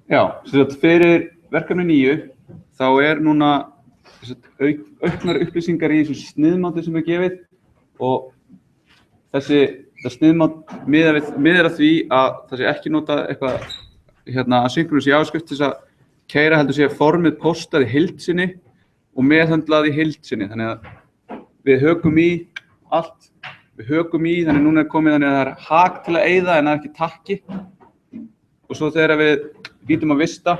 Já, fyrir verkefni 9 þá núna auknar upplýsingar í þessu sniðmáti sem gefið og þetta sniðmát miðar að því að það sé ekki notað eitthvað asynchronous JavaScript til þess að keyra heldur sé formið postað í heild sinni og meðhöndlað í heild sinni. Þannig að við hökum í allt, þannig núna komið þannig að það hak til að eyða en það ekki takki. Og svo þegar við býtum að vista,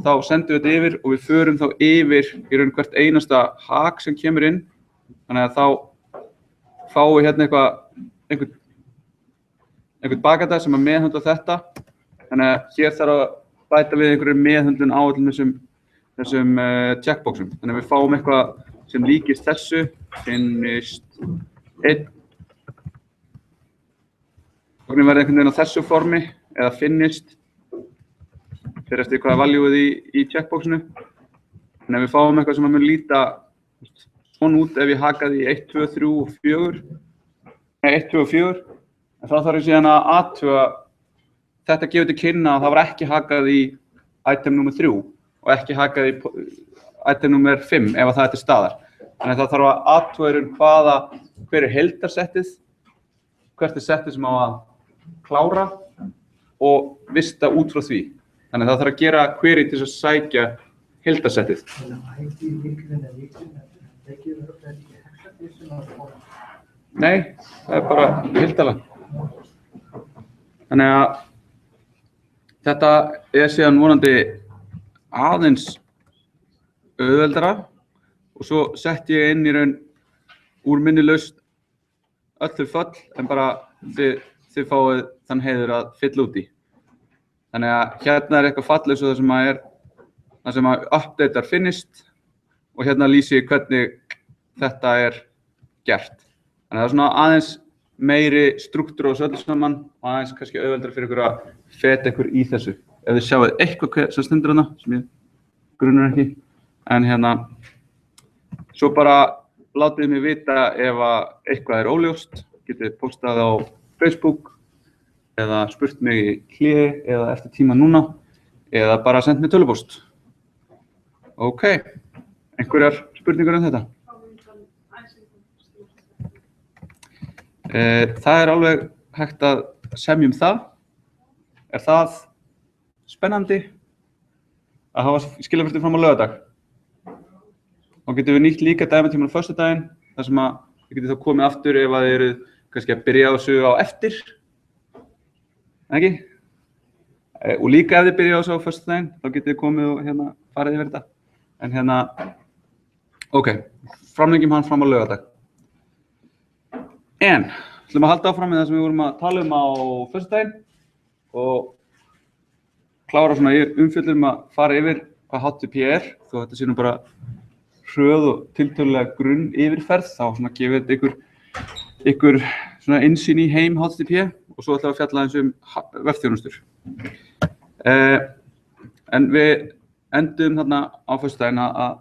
þá sendum við þetta yfir og við förum þá yfir í raun hvert einasta hak sem kemur inn. Þannig að þá fáum við hérna einhvern bakdata sem að meðhöndla þetta. Þannig að hér þarf að bæta við einhverju meðhöndlun á öllum þessum checkboxum. Þannig að við fáum eitthvað sem líkist þessu, finnist 1. Þannig verði einhvern veginn á þessu formi eða finnist fyrir eftir hvaða valjúið í checkboxinu. Þannig að við fáum eitthvað sem mun líta svona út ef ég hakaði í 1, 2, 3 og 4. Nei, 1, 2 og 4. En þá þarf ég síðan að athuga þetta gefur til kynna að það var ekki hakað í item nummer 3 og ekki hakað í item nummer 5 ef það til staðar. Þannig að það þarf að athuga hver heildarsettið, hvert settið sem á að klára og vista út frá því. Þannig að það þarf að gera query til að sækja heildarsettið. Nei, það bara heildarlega. Þannig að þetta síðan vonandi aðeins auðveldara og svo sett ég inn í raun úr minni lausn öllu föll en bara þið fáið þann heiður að fylla út í. Þannig að hérna eitthvað fallið svo það sem að updatear finnist og hérna lýsi hvernig þetta gert. Þannig að það svona aðeins meiri struktúr á þessu öllu saman og aðeins kannski auðveldara fyrir ykkur að feta ykkur í þessu. Ef þið sjáuð eitthvað sem stendur þarna, sem ég grunar ekki, en hérna, svo bara látið mig vita ef eitthvað óljóst, getið postað á Facebook eða spurt mig í hléi eða eftir tíma núna eða bara sendt mig tölvupóst. Ok, einhverjar spurningar þetta? Það alveg hægt að semja það. Það spennandi að hafa skilafrestin fram á laugardag? Þá getum við nýtt líka dæmatímann á föstudaginn, þar sem að við getum þá komið aftur ef þið eru kannski að byrja á þessu á eftir. Ekki? Og líka ef þið byrja á þessu á föstudaginn, þá getum við komið og farið yfir þetta. En ok, framlengjum hann fram á laugardag. En, við ætlum að halda áfram með það sem við vorum að tala á föstudaginn og klára svona umfjöllun að fara yfir hvað HTTP þó þetta sé nú bara hröð og tiltölulega grunn yfirferð, þá svona gefur þetta ykkur svona innsýn í heim HTTP og svo ætlum við að fjalla aðeins vefþjónustur. En við endum þarna á föstudaginn að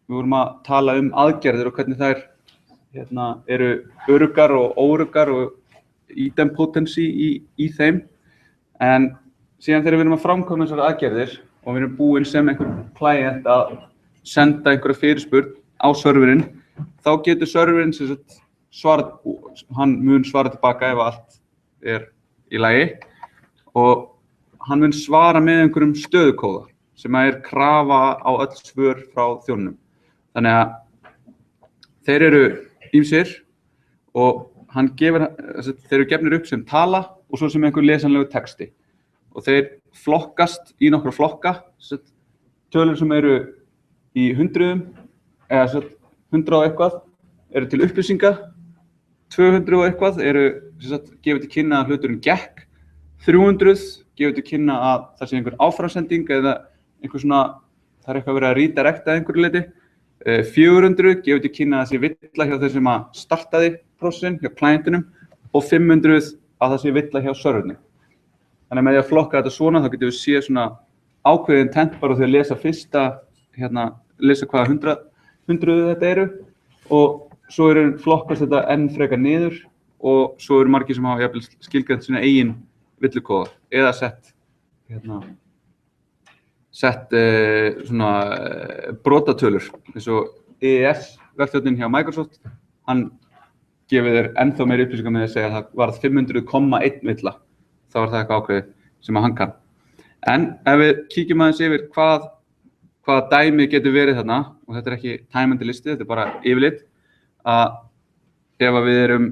við vorum að tala aðgerðir og hvernig þær eru öruggar og óöruggar og idempotency í þeim. En síðan þegar við erum að framkvæma þessar aðgerðir og við erum búin sem einhver client að senda einhverja fyrirspurn á serverinn, þá getur serverinn hann mun svara tilbaka ef allt í lagi og hann mun svara með einhverjum stöðukóða sem krafa á öll svör frá þjóninum. Þannig að þeir eru ýmsir og þeir eru gefnir upp sem tala og svo sem einhver lesanlegu texti. Og þeir flokkast í nokkra flokka, tölur sem eru í hundruðum, eða 100 og eitthvað eru til upplýsinga, 200 og eitthvað gefur til kynna að hluturinn gekk, 300 gefur til kynna að það sé einhver áframsending eða einhver svona, það eitthvað verið að redirecta einhverju leyti, 400 gefur til kynna að það sé villa hjá þeir sem að startaði prósessin hjá klientinum og 500 að það sé villa hjá serverinu. Þannig að með því að flokka þetta svona, þá getum við séð svona ákveðin intent bara því að lesa fyrsta, lesa hvaða hundruð þetta eru og svo flokkast þetta enn frekar niður og svo eru margir sem hafa skilgreint sína eigin villukóða eða sett svona brotatölur eins og EES-verkstjórnin hjá Microsoft, hann gefið þér ennþá meiri upplýsingar með að segja að það varð 500,1 villa, þá var það eitthvað ákveðið sem að hann kann. En ef við kíkjum aðeins yfir hvaða dæmi getur verið þarna, og þetta ekki tæmandi listi, þetta bara yfirlit, að ef við getum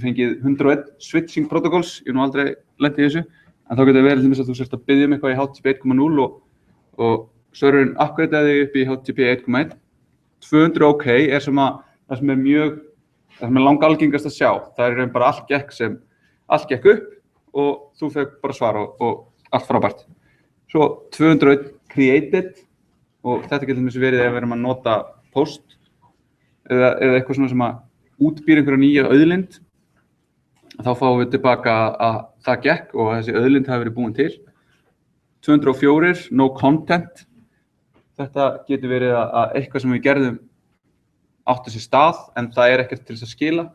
fengið 101 switching protocols, ég nú aldrei lent í þessu, en þá getur verið til þess að þú sérst að biðja eitthvað í HTTP 1.0 og serverinn upgradeaði upp í HTTP 1.1. 200 OK er það sem er langalgengast að sjá. Það er bara allt gekk upp og þú fekk bara svar og allt frábært. Svo 201 created og þetta getur verið ef við erum að nota post eða eitthvað svona sem að útbýra einhverja nýja auðlind. Þá fáum við tilbaka að það gekk og þessi auðlind hafi verið búin til. 204 no content. Þetta getur verið að eitthvað sem við gerðum átti sér stað en það er ekkert til þess að skila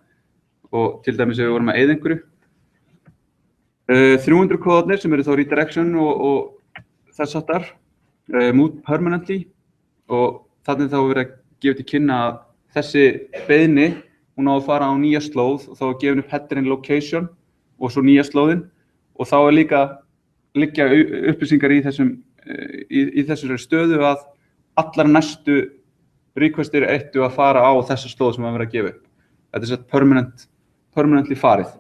og til dæmis ef við vorum að eyða einhverju. 300 kóðarnir sem eru þá redirection og þess háttar, move permanently og þannig þá verið að gefa til kynna að þessi beiðni, hún á að fara á nýja slóð og þá er gefin upp headerinn location og svo nýja slóðin og þá er líka liggja upplýsingar í þessari stöðu að allar næstu requestir ættu að fara á þessa slóð sem að vera að gefa upp. Þetta er sett permanently farið.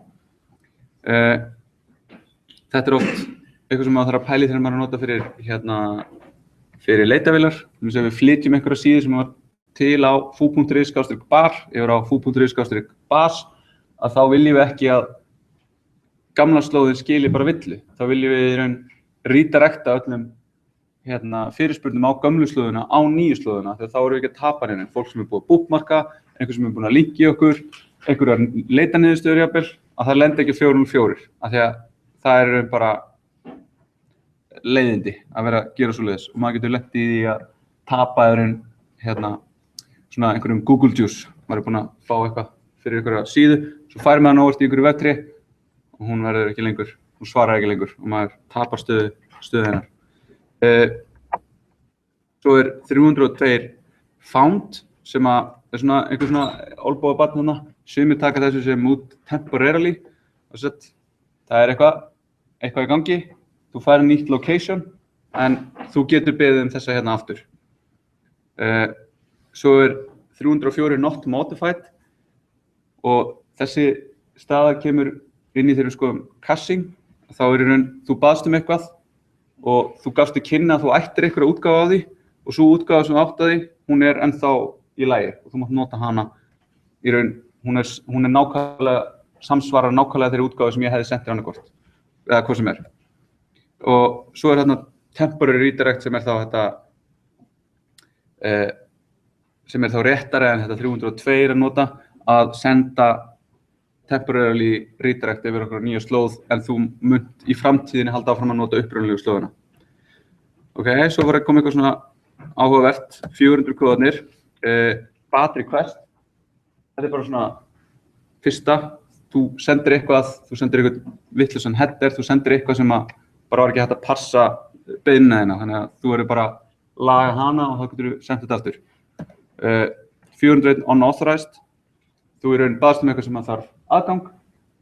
Þetta er oft eitthvað sem maður þarf að pæla í þegar maður er að nota fyrir leitavélar. Við flytjum einhverja síðu sem var til á foo.is/bar, yfir á foo.is/bas, að þá viljum við ekki að gamla slóðin skili bara villu. Þá viljum við í raun redirecta öllum fyrirspurnum á gömlu slóðina á nýju slóðina, þegar þá erum við ekki að tapa henni. Fólk sem er búið að bookmarka, einhver sem er búin að linka í okkur, einhverjar leitaniðurstöður jafnvel, að það lenda ekki 404, af því að það er bara leiðindi að vera að gera svoleiðis og maður getur lent í því að tapa svona einhverjum Google Juice. Maður er búin að fá eitthvað fyrir einhverja síðu, svo fær maður hann óvart í einhverju webtri og hún verður ekki lengur, hún svarar ekki lengur og maður tapar stöðu hennar. Svo er 302 found sem er svona einhver svona olnboga barn þarna, sumir taka þessu sem út temporarily og það er eitthvað í gangi, þú fær nýtt location en þú getur beðið þessa hérna aftur. Svo er 304 not modified og þessi staða kemur inn í þegar við skoðum caching. Þá er í raun, þú baðst eitthvað og þú gafst til kynna að þú ættir einhverja útgáfu af því og svo útgáfa sem átt af því, hún er ennþá í lagi og þú mátt nota hana í raun, hún er nákvæmlega, samsvarar nákvæmlega þeirri útgáfu sem ég hefði sent þér annarkvort, eða hvað sem er. Og svo er þarna temporary redirect sem er þá sem er þá réttari en þetta 302 að nota, að senda temporarily redirect yfir okkur nýja slóð en þú munt í framtíðinni halda áfram að nota upprunalegu slóðina. Ok, svo var að koma eitthvað svona áhugavert, 400 kóðarnir, bad request. Þetta er bara svona fyrsta, þú sendir eitthvað vitlausan header, þú sendir eitthvað sem bara var ekki hægt að passa beiðnina þína, þannig að þú verður bara að laga hana og þá getur þú sendt þetta aftur. 401 unauthorized, þú í raun baðst eitthvað sem þarf aðgang,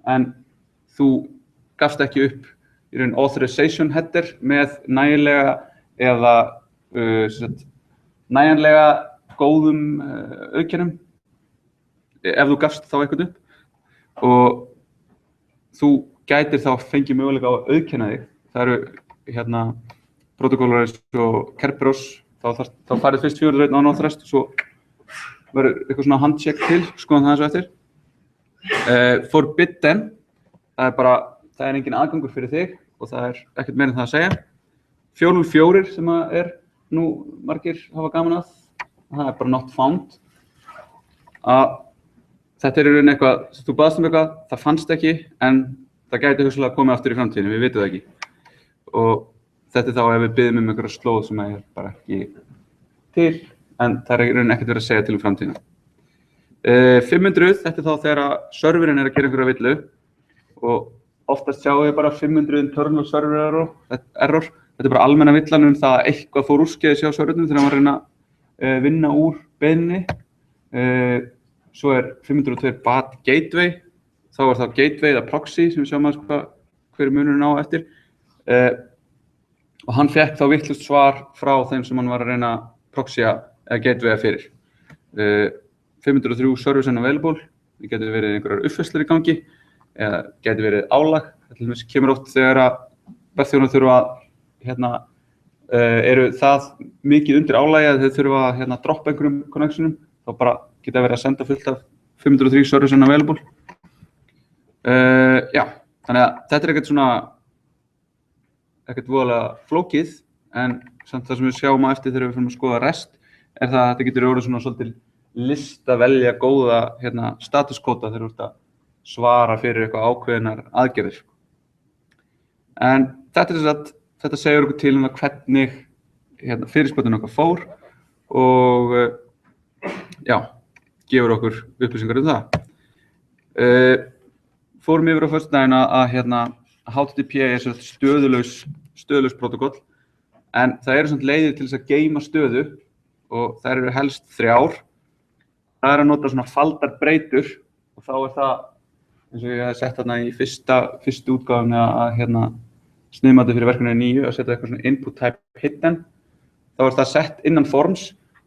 en þú gafst ekki upp í raun authorization header með nægilega eða nægilega góðum auðkennum, ef þú gafst þá eitthvað upp og þú gætir þá fengið möguleika á að auðkenna þig. Það eru protokólar eins og Kerberos, þá farið fyrst 401 unauthorized og svo verður eitthvað svona handcheck til, skoðum það eins og eftir. Forbidden, það er engin aðgangur fyrir þig og það er ekkert meira en það að segja. 404 sem er nú margir hafa gaman að, það er bara not found. Þetta er í raun eitthvað, þú baðst eitthvað, það fannst ekki, en það gæti hugsanlega komið aftur í framtíðinni, við vitum það ekki. Og þetta er þá ef við biðjum einhverja slóð sem er bara ekki til, en það er í raun ekkert verið að segja til framtíðina. 500, þetta er þá þegar serverinn er að gera einhverja villu og oftast sjáum við bara 500 internal server error. Þetta bara almenna villan það að eitthvað fór úrskeiðis hjá servernum þegar hann var að reyna vinna úr beiðninni. Svo 502 bad gateway, þá það gateway eða proxy sem við sjáum að hver munurinn á eftir. Og hann fekk þá vitlaust svar frá þeim sem hann var að reyna proxya eða gatewaya fyrir. 503 service unavailable, það getur verið einhverjar uppfærslur í gangi eða getur verið álag. Það kemur oft þegar að webþjónar þurfa að eru það mikið undir álagi að þau þurfa að droppa einhverjum connectionum, þá bara geta verið að senda fullt af 503 service unavailable. Já, þannig að þetta ekkert voðalega flókið, en samt það sem við sjáum á eftir þegar við fyrir að skoða REST það að þetta getur orðið svona svolítið list að velja góða statuskóta þegar þú ert að svara fyrir eitthvað ákveðnar aðgerðir. En þetta segir okkur til það hvernig fyrirspurnin okkar fór og já, gefur okkur upplýsingar það. Fórum yfir á föstudaginn að HTTP stöðulaus protokoll, en það eru leiðir til þess að geyma stöðu og þær eru helst 3. Það að nota svona faldarbreytur og þá það, eins og ég hef sett þarna í fyrstu útgáfunni að sniðmati fyrir verkefni 9 að setja eitthvað svona input type hidden. Þá það sett innan forms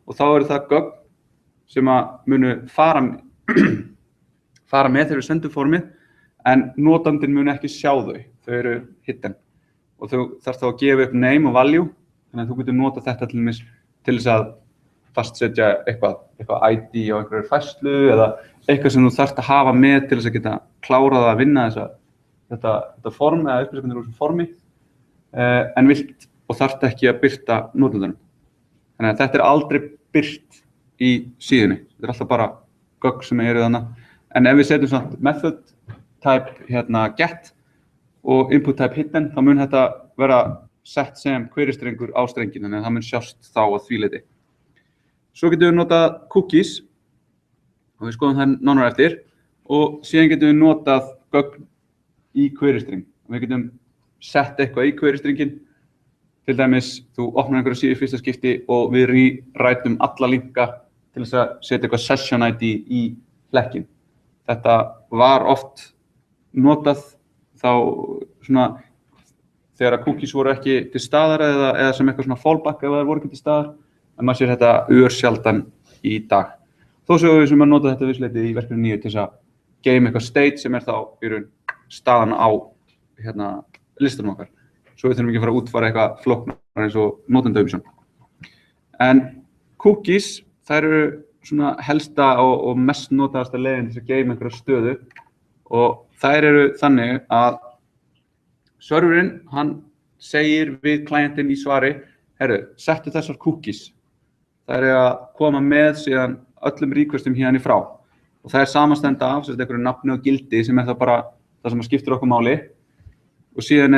og þá það gögn sem að munu fara með þegar við sendum formið, en notandinn mun ekki sjá þau eru hidden. Og þú þarft þá að gefa upp name og value, þannig að þú getur nota þetta til þess að fastsetja eitthvað ID á einhverju færslu eða eitthvað sem þú þarft að hafa með til þess að geta klárað að vinna þetta form eða upplýsingarnir úr þessu formi, en vilt og þarft ekki að birta notendunum. Þannig að þetta aldrei birt í síðunni. Þetta alltaf bara gögn sem eru þarna. En ef við setjum svona method type get og input type hidden, þá mun þetta vera sett sem query-strengur á strenginu, þannig að það mun sjást þá að því leyti. Svo getum við notað cookies og við skoðum það nánar eftir og síðan getum við notað gögn í query-streng. Við getum sett eitthvað í query-strengin, til dæmis þú opnar einhverja síðu í fyrsta skipti og við rewritum alla linka til þess að setja eitthvað session ID í hlekkin. Þetta var oft notað þá svona þegar að cookies voru ekki til staðar eða sem eitthvað svona fallback ef það voru ekki til staðar, en maður sér þetta sjaldan í dag. Þó séum við sem að nota þetta vissleiti í verkefni 9 til þess að geyma eitthvað state sem þá í raun staðan á listanum okkar. Svo við þurfum ekki að fara að útfæra eitthvað flóknar eins og notendaumsjón. En cookies, þær eru svona helsta og mest notaðasta leiðin til að geyma einhverja stöðu og þær eru þannig að serverinn, hann segir við klientinn í svari, settu þessar cookies. Það að koma með síðan öllum requestum hérna í frá. Og það samanstenda af einhverju nafni og gildi sem þá bara það sem skiptir okkur máli. Og síðan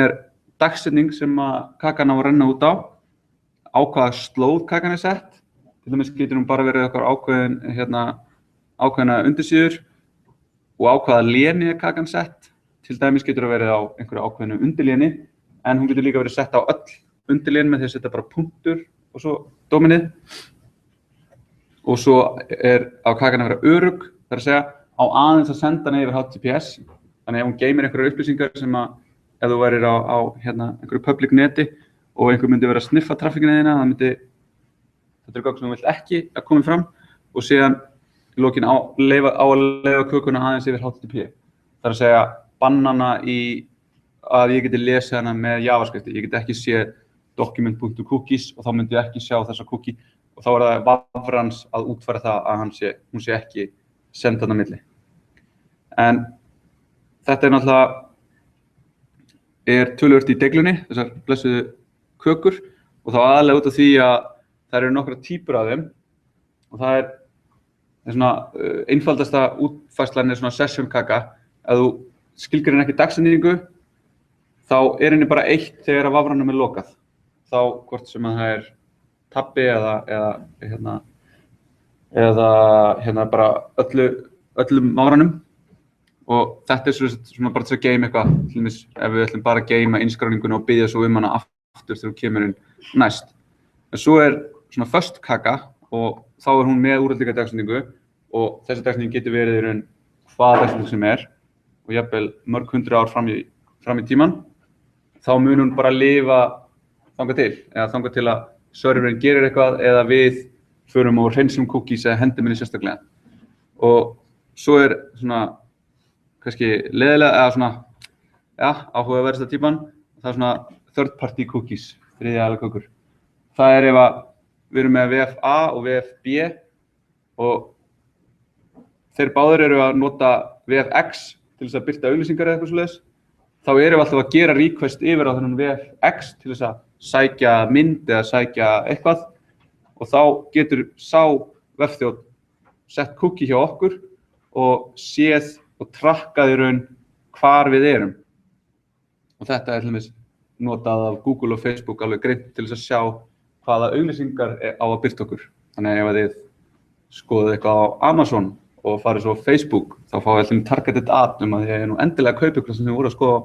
dagsetning sem að kakan á að renna út á hvaða slóð kakan sett. Til dæmis getur hún bara verið okkar ákveðna undirsíður og á hvaða léni kakan sett. Til dæmis getur það verið á einhverju ákveðnu undirléni, en hún getur líka verið sett á öll undirlén með því að setja bara punktur og svo dominið. Og svo á kakan að vera örugg, það að segja á aðeins að senda hana yfir HTTPS. Þannig ef hún geymir einhverjar upplýsingar sem að ef þú værir á einhverju public neti og einhver myndi vera að sniffa trafficina þína, þetta gögn sem þú vilt ekki að koma fram og síðan í lokin á að leifa kökuna aðeins yfir HTTP. Það að segja bannana í að ég geti lesið hana með JavaScript. Ég geti ekki séð document.cookies og þá myndi ég ekki sjá þessa cookie og þá það vafrans að útfæra það að hún sé ekki senda hana milli. En þetta náttúrulega töluvert í deglunni, þessar blessuðu kökur og þá aðalega út af því að það eru nokkra típur af þeim og það svona einfaldasta útfærslan svona session kaka. Ef þú skilgreinir ekki dagsetningu, þá henni bara eitt þegar að vafranum lokað. Þá hvort sem að það tabbi eða bara öllum vafranum. og þetta svona bara til að geyma eitthvað, til dæmis ef við ætlum bara að geyma innskráninguna og biðja svo hana aftur þegar þú kemur inn næst. En svo svona föst kaka og þá hún með úrelda dagsetningu og þessi dagsetning getur verið í raun hvað dagsetning sem og jafnvel mörg 100 ár fram í tímann, þá mun hún bara lifa þangað til, eða þangað til að serverinn gerir eitthvað eða við förum og hreinsum cookies eða hendum henni sérstaklega. Og svo svona kannski leiðilega eða svona, ja, áhugaverðasta típan, það svona third party cookies, þriðja aðila kökur. Það ef að við erum með VFA og VFB og þeir báðir eru að nota VFX til þess að birta auglýsingar eða eitthvað svoleiðis, þá erum við alltaf að gera request yfir á þennan VFX til þess að sækja mynd eða sækja eitthvað og þá getur sá vefþjónn sett cookie hjá okkur og séð og trakkað í raun hvar við erum. Og þetta til dæmis notað af Google og Facebook alveg greint til þess að sjá hvaða auglýsingar á að birta okkur. Þannig ef þið skoðið eitthvað á Amazon og farið svo á Facebook, þá fáið alltaf targeted ad að þið nú endilega kaupa eitthvað sem þið voru að skoða á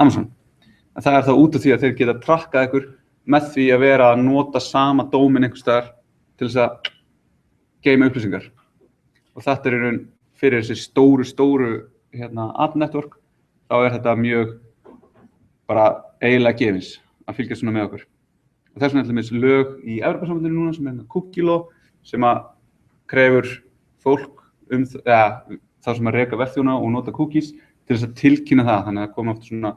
Amazon. En það þá út af því að þeir geta trakkað ykkur með því að vera að nota sama dómin einhvers staðar til þess að geyma upplýsingar. Og þetta í raun fyrir þessi stóru ad network, þá þetta mjög bara eiginlega gefins að fylgjast svona með okkur. Og þess vegna til dæmis lög í Evrópusambandinu núna sem cookie law sem að krefur fólk þá sem að reka vefþjóna og nota cookies til þess að tilkynna það. Þannig að það koma oft svona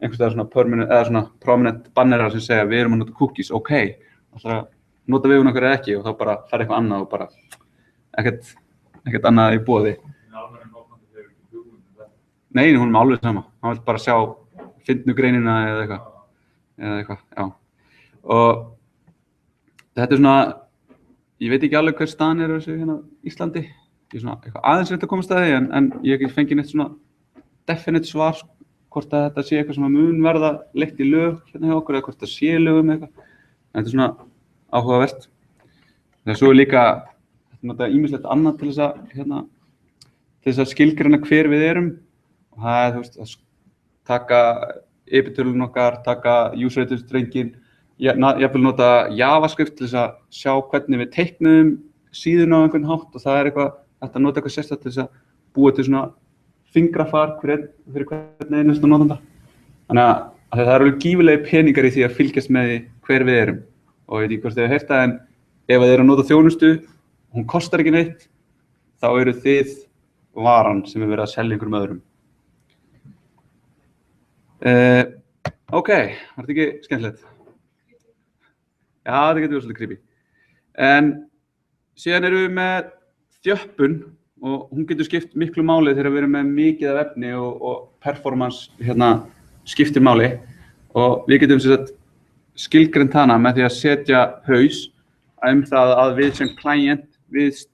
einhvers staðar svona permanent eða svona prominent bannerar sem segja við erum að nota cookies, ok, ætlar að nota vefun okkar eða ekki og þá bara fara eitthvað annað og bara ekkert annað í boði. Nei, hún alveg sama. Hann vill bara sjá fyndnu greinina eða eitthvað, já. Og þetta svona, ég veit ekki alveg hver staðan þessu hérna Íslandi. Ég svona eitthvað aðeins rétt að komast að því en ég hef ekki fengið neitt svona definite svar hvort að þetta sé eitthvað sem að mun verða leitt í lög hérna hjá okkur eða hvort það sé lögum eitthvað. Þetta svona áhugavert. Þegar svo líka nota ýmislegt annað til þess að skilgreina hver við erum. Og það þú veist, að taka IP-tölun okkar, taka user address strengin, jafnvel nota JavaScript til þess að sjá hvernig við teiknum síðuna á einhvern hátt og það eitthvað, þetta nota eitthvað sérstakt til þess að búa til svona fingrafar fyrir hvern einasta notanda. Þannig að það alveg gífurlegir peningar í því að fylgjast með því hver við erum. Og ég veit ekki hvort þið hefur heyrt það en ef þið eru að nota þjónustu, hún kostar ekki neitt, þá eru þið varan sem verið að selja einhverjum öðrum. Ok, var þetta ekki skemmtilegt? Já, þetta getur verið svolítið creepy. En síðan erum við með þjöppun og hún getur skipt miklu máli þegar við erum með mikið af efni og performance skiptir máli og við getum skilgreint hana með því að setja haus það að við sem client við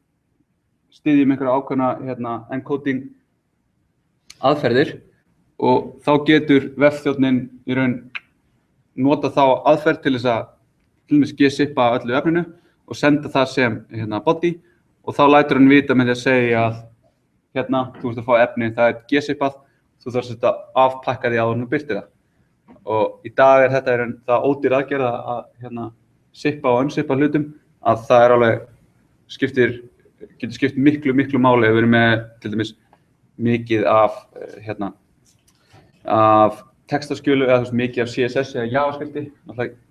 styðjum einhverja ákveðna encoding aðferðir og þá getur vefþjónninn í raun nota þá aðferð til þess að til dæmis gsippa öllu efninu og senda það sem body og þá lætur hann vita með því að segja að þú ert að fá efni, það gsippað, þú þarfst að afpakka því áður en þú birtir það. Og í dag þetta það ódýr aðgerð að sippa og unsippa hlutum að það alveg getur skipt miklu máli ef við erum með til dæmis mikið af textaskjölu eða mikið af CSS eða JavaScripti.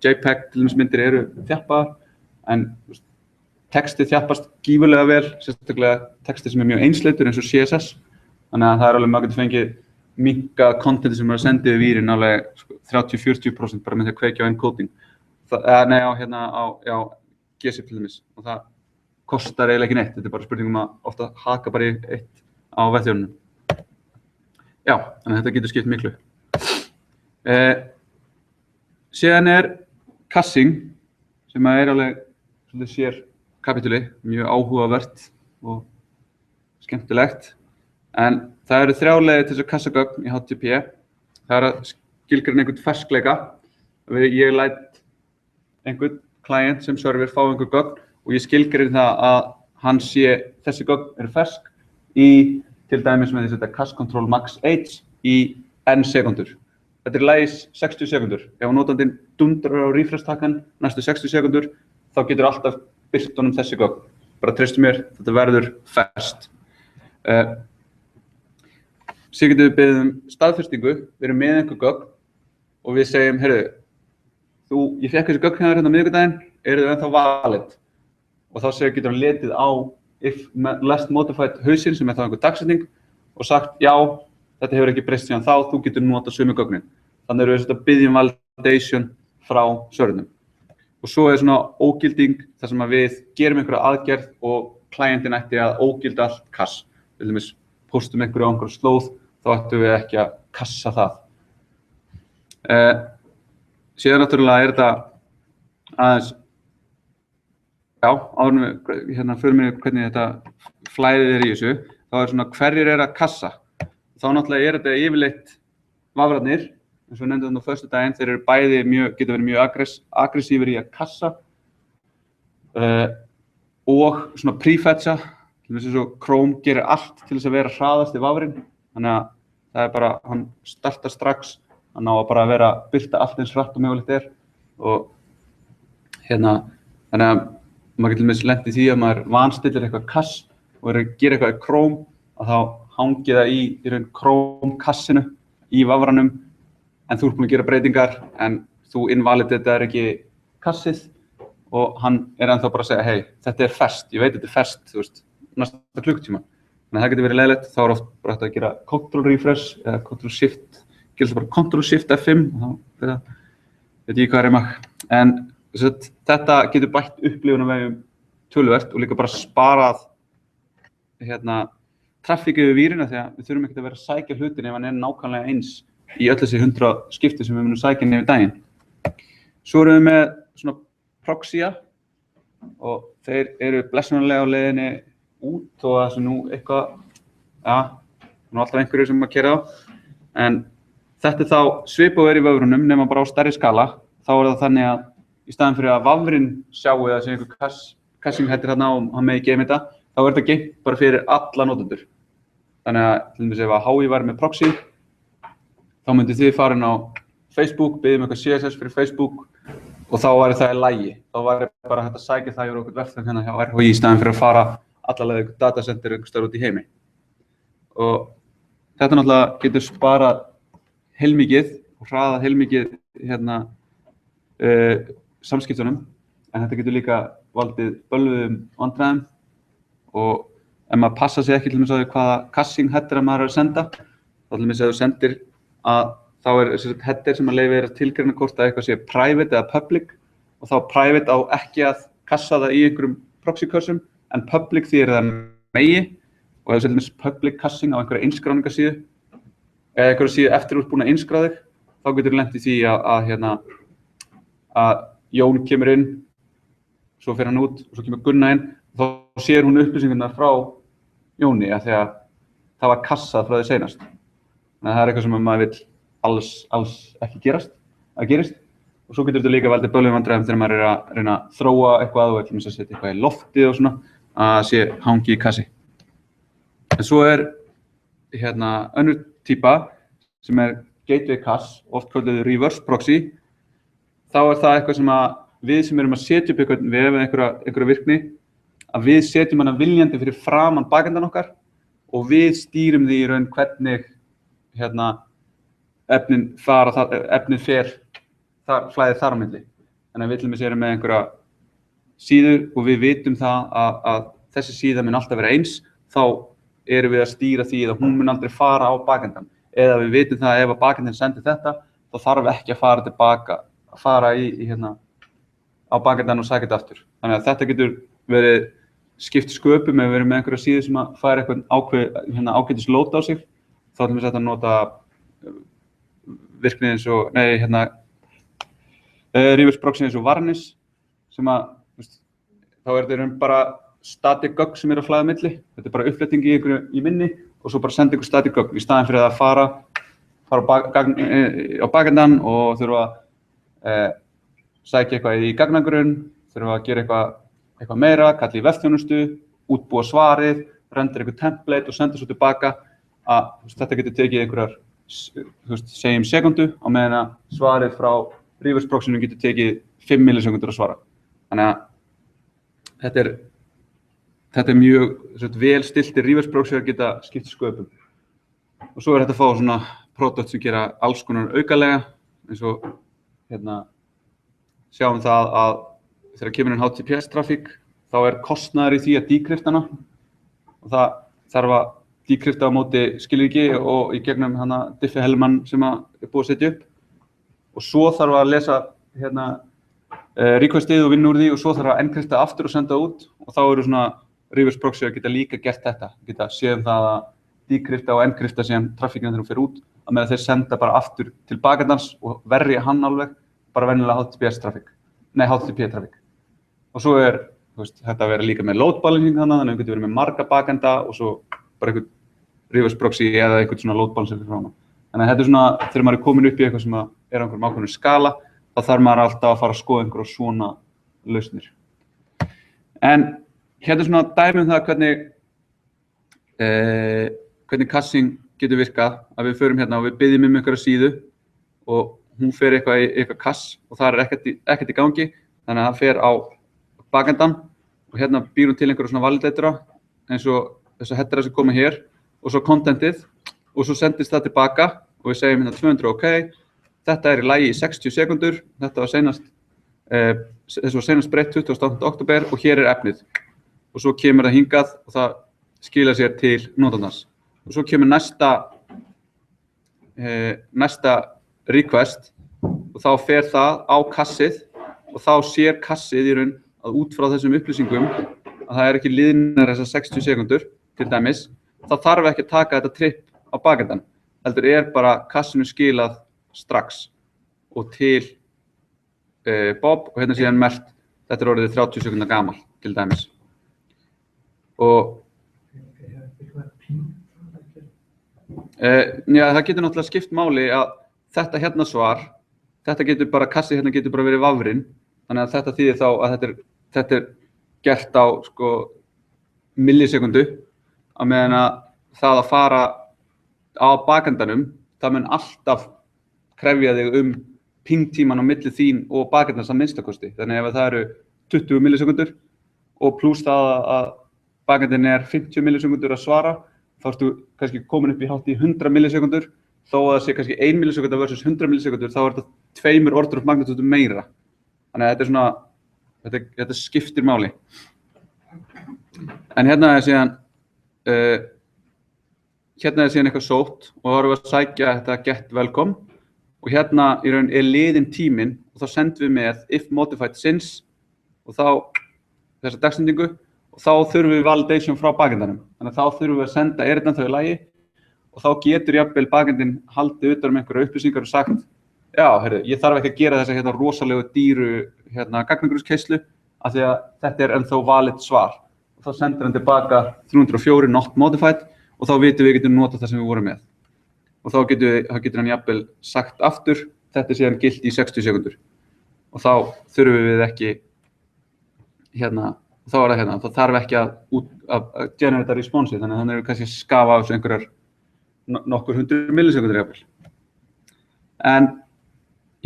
JPEG til dæmis myndir eru þjappaðar en textið þjappast gífurlega vel, sérstaklega textið sem mjög einsleitur eins og CSS. Þannig að það alveg maður getur fengið minnkað contenti sem að senda yfir vírinn alveg 30–40% bara með því að kveikja á encoding. Á GZIP til dæmis og það kostar eiginlega ekki neitt. Þetta bara spurning að ofta haka bara í eitt á vefþjóninum. Já, þannig að þetta getur skipt miklu. Síðan kassing sem alveg svolítið sér kapítuli, mjög áhugavert og skemmtilegt. En það eru 3 leiðir til þess að kassa gögn í HTTP. Það að skilgreina einhvern ferskleika. Ég læt einhvern client sem server fá einhver gögn og ég skilgreina það að þessi gögn eru fersk í til dæmis með því að setja cache control max age í n sekundur. Þetta lagi 60 sekundur. Ef notandinn dundrar á refresh-takkan næstu 60 sekundur, þá getur alltaf birt honum þessi gögn. Bara treystu mér, þetta verður ferskt. Síðan getum við beðið staðfestingu, við erum með einhver gögn og við segjum, heyrðu, ég fékk þessi gögn hérna miðvikudaginn, eru þau ennþá valid? Og þá getur hann letið á if last modified hausinn sem þá einhver dagsetning og sagt, já, þetta hefur ekki breyst síðan þá, þú getur notað sömu gögnin. Þannig erum við að biðja validation frá servernum. Og svo svona ógilding þar sem við gerum einhverja aðgerð og klientinn ætti að ógilda allt cache. Til dæmis postum einhverju á einhverju slóð, þá ættum við ekki að kassa það. Síðan náttúrulega þetta aðeins, já, áður við förum við hvernig þetta flæðið í þessu, þá svona hverjir að kassa. Þá náttúrulega þetta yfirleitt vafrarnir, eins og við nefndum þetta á föstudaginn, þeir eru bæði geta verið mjög aggressífir í að kassa og svona prefetcha, til dæmis eins og Chrome gerir allt til þess að vera hraðasti vafrinn, þannig að það bara, hann startar strax, hann á að bara vera að birta allt eins hratt og mögulegt og þannig að maður getur til dæmis lent í því að maður vanstillir eitthvað cache og að gera eitthvað í Chrome, að þá hangi það í raun Chrome-kassinu í vafranum, en þú ert búin að gera breytingar, en þú invalidatar ekki kassið og hann ennþá bara að segja, hei, þetta ferskt, ég veit þetta ferskt, þú veist, næsta klukkutíma. Þannig að það getur verið leiðilegt, þá oft bara hægt að gera Ctrl refresh eða Ctrl shift, gerist bara Ctrl shift F5, og þá veit ég hvað mag. En þetta getur bætt upplifunarvegum töluvert og líka bara sparað traffík yfir vírina, því að við þurfum ekkert að vera að sækja hlutin ef hann nákvæmlega eins í öll þessi 100 skipti sem við munum sækja yfir daginn. Svo erum við með svona proxya og þeir eru blessunarlega á leiðinni út og það nú eitthvað, ja, nú alltaf einhverju sem maður keyra á, en þetta þá svipað í vöfrunum nema bara á stærri skala, þá það þannig að í staðinn fyrir að vafrinn sjáu það sem einhver caching hættir þarna og hann megi geyma þetta, þá þetta geymt bara fyrir alla notendur. Þannig að til dæmis ef að HÍ væri með proxy, þá myndið þið fara inn á Facebook, biðja eitthvað CSS fyrir Facebook og þá væri það í lagi. Þá væri bara hægt að sækja það yfir okkur verkfæri hérna hjá RHÍ í staðinn fyrir að fara alla leið ykkur datacenter einhvers staðar út í heimi. Og þetta náttúrulega getur sparað heilmikið og hraðað heilmikið samskiptunum, en þetta getur líka valdið bölvuðum vandræðum og ef maður passa sig ekki til dæmis á því hvaða caching header maður að senda, þá til dæmis ef þú sendir að þá header sem að leyfi að tilgreina hvort að eitthvað sé private eða public og þá private á ekki að kassa það í einhverjum proxy cursum en public því það megi og ef þú til dæmis public caching á einhverja innskráningarsíðu eða einhverja síðu eftir úr búin að innskráð þig, þá getur lent í því að Jón kemur inn, svo fer hann út og svo kemur Gunna inn og þá sér hún upplýsingarnar frá Jóni af því að það var kassað frá því seinast. Þannig að það eitthvað sem maður vill alls ekki gerist. Og svo getur þetta líka valdið bölvum vandræðum þegar maður að reyna að þróa eitthvað og að setja eitthvað í loftið og svona að sé hangi í kassi. En svo önnur típa sem gateway cache, oft kölluð reverse proxy. Þá það eitthvað sem að við sem erum að setja upp eitthvað við erum einhverja virkni að við setjum hana viljandi fyrir framan bakendan okkar og við stýrum því í raun hvernig efnið fer flæðið þar á milli. Þannig að við til dæmis erum með einhverja síðu og við vitum það að þessi síða mun alltaf vera eins, þá erum við að stýra því að hún mun aldrei fara á bakendan. Eða við vitum það að ef að bakendin sendir þetta, þá þarf ekki að fara tilbaka, að fara á bakendan og sækja þetta aftur. Þannig að þetta getur verið skipt sköpum ef við erum með einhverja síðu sem að fara eitthvað ágætis load á sig, þá ætlum við að nota virkni eins og, reverse proxy eins og Varnis, sem að, þá þetta bara static gögn sem að flæða milli, þetta bara uppfletting í minni og svo bara senda ykkur static gögn í staðinn fyrir að fara á bakendan og þurfa að sækja eitthvað í gagnagrunn, þurfa að gera eitthvað meira, kalla í vefþjónustu, útbúa svarið rendir einhver template og sendir svo tilbaka að þetta getur tekið einhverjar, segjum sekundu á meðan að svarið frá reverse proxyinu getur tekið 5 millisekundur að svara. Þannig að þetta er mjög vel stiltir reverse proxyar geta skipt sköpum. Og svo hægt að fá svona produkt sem gera alls konar aukalega, eins og sjáum það að þegar kemur inn HTTPS trafík þá kostnaður í því að decrypta hana og það þarf að decrypta á móti skilríki og í gegnum Diffie-Hellman sem búið að setja upp og svo þarf að lesa requestið og vinna úr því og svo þarf að encrypta aftur og senda út og þá eru svona reverse proxy að geta líka gert þetta, geta séð það að decrypta og encrypta síðan trafíkina þegar hún fer út að með þeir senda bara aftur til bakendans og verja hann alveg bara venjulega HTTP trafík. Og svo þetta að vera líka með load balancing þannig að við getum verið með marga bakenda og svo bara einhvern reverse proxy eða einhvern svona load balancing frá hana. Þannig að þetta svona, þegar maður komin upp í eitthvað sem á einhverjum ákveðnum skala, þá þarf maður alltaf að fara að skoða einhverja svona lausnir. En hérna svona dæmi það hvernig caching getur virkað, að við förum hérna og við biðjum einhverja síðu og hún fer eitthvað cache og það ekkert í gangi, þannig að það fer á bakendan og hérna býr hún til einhverja svona validatora eins og þessa headera sem koma hér og svo contentið og svo sendist það tilbaka og við segjum hérna 200 OK, þetta í lagi í 60 sekundur, þetta var seinast breytt 28. október og hér efnið og svo kemur það hingað og það skilar sér til notandans og svo kemur næsta request og þá fer það á kassið og þá sér kassið í raun að út frá þessum upplýsingum að það ekki liðnar þessar 60 sekundur til dæmis, þá þarf ekki að taka þetta tripp á bakendan. Heldur bara kassinu skilað strax og til Bob og hérna síðan merkt, þetta orðið 30 sekundar gamalt til dæmis. Og það getur náttúrulega skipt máli að þetta hérna svar, kassi hérna getur bara verið vafrinn, þannig að þetta þýðir þá að þetta gert á millisekundu, á meðan að það að fara á bakendanum, það mun alltaf krefja þig ping-tíman á milli þín og bakendans að minnstakosti. Þannig ef það eru 20 millisekundur og pluss það að bakendin 50 millisekundur að svara, þá ertu kannski komin upp í hátt í 100 millisekundur, þó að það sé kannski 1 millisekunda versus 100 millisekundur, þá þetta 2 order of magnitude meira. Þannig að þetta skiptir máli. En hérna síðan eitthvað sótt og þá erum við að sækja þetta get welcome og hérna í raun liðinn tíminn og þá sendum við með if modified since og þá þessa dagsendingu og þá þurfum við validation frá bakendanum. Þannig að þá þurfum við að senda þetta í lagi og þá getur jafnvel bakendinn haldið utan einhverja upplýsingar og sagt já, ég þarf ekki að gera þessa rosalegu dýru gagnagrunnskeyrslu af því að þetta ennþá valid svar. Og þá sendir hann tilbaka 304 not modified og þá vitum við getum notað það sem við vorum með. Og þá getur hann jafnvel sagt aftur, þetta síðan gilt í 60 sekundur. Og þá þurfum við ekki þá þarf ekki að generata responsi, þannig að hann kannski að skafa á þessu einhverjar nokkur 100 millisekundur jafnvel. En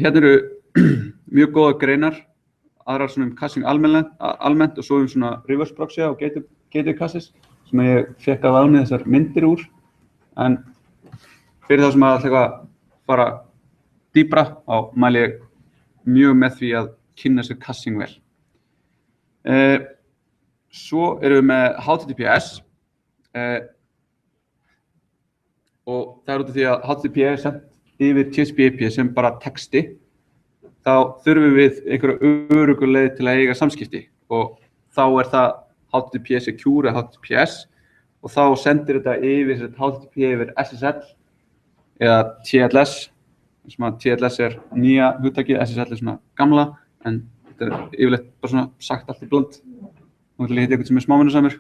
hérna eru mjög góða greinar, aðrar svona caching almennt og svo svona reverse proxy og gateway caches sem ég fekk að láni þessar myndir úr. En fyrir þá sem að fara dýpra þá mæli ég mjög með því að kynna sér caching vel. Svo erum við með HTTPS og það út af því að HTTP sent yfir TCP API sem bara texti, þá þurfum við einhverja öruggu leið til að eiga samskipti og þá það HTTP Secure eða HTTPS og þá sendir þetta yfir HTTP yfir SSL eða TLS, sem að TLS nýja hugtakið, SSL svona gamla, en þetta yfirleitt bara svona sagt allt í bland. Nú ætlum ég að hitta eitthvað sem smávinnusamur.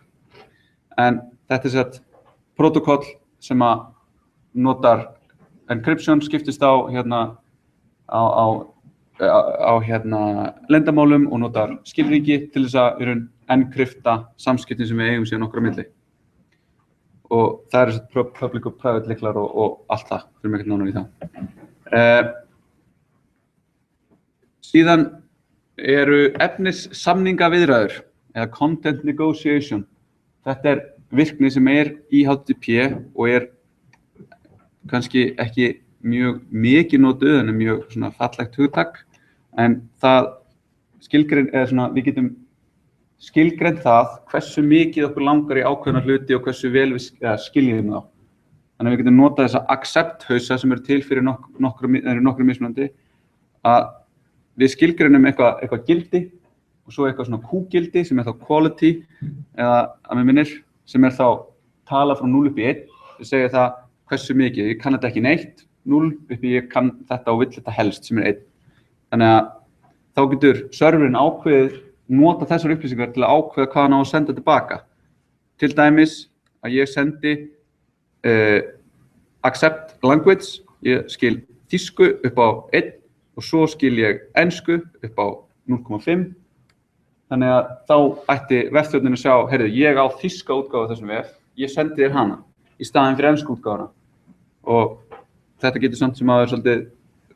En þetta sett protokoll sem að notar encryption, skiptist á leyndarmálum og notar skilríki til þess að encrypta samskiptin sem við eigum síðan okkur á milli. og það eru public og private lyklar og allt það, fyrir mig ekkert nánar í það. Síðan eru efnissamningaviðræður eða content negotiation. Þetta virkni sem í HTTP og kannski ekki mjög mikið notuð en mjög svona fallegt hugtak, en það við getum skilgreint það hversu mikið okkur langar í ákveðna hluti og hversu vel við skiljum þá. Þannig að við getum notað þessa accept-hausa sem eru til fyrir nokkru mismunandi, að við skilgreinum eitthvað gildi og svo eitthvað svona Q-gildi sem þá quality eða að mig minnir, sem þá tala frá 0 upp í 1. Við segja það hversu mikið, ég kann þetta ekki neitt, 0 upp í ég kann þetta og vill þetta helst sem 1. Þannig að þá getur serverinn nota þessar upplýsingar til að ákveða hvað hann á að senda tilbaka. Til dæmis að ég sendi accept language, ég skil þýsku upp á 1 og svo skil ég ensku upp á 0,5. Þannig að þá ætti vefþjónninn að sjá, heyrðu, ég á þýska útgáfu þessum vef, ég sendi þér hana í staðinn fyrir ensku útgáfuna. Og þetta getur samt sem að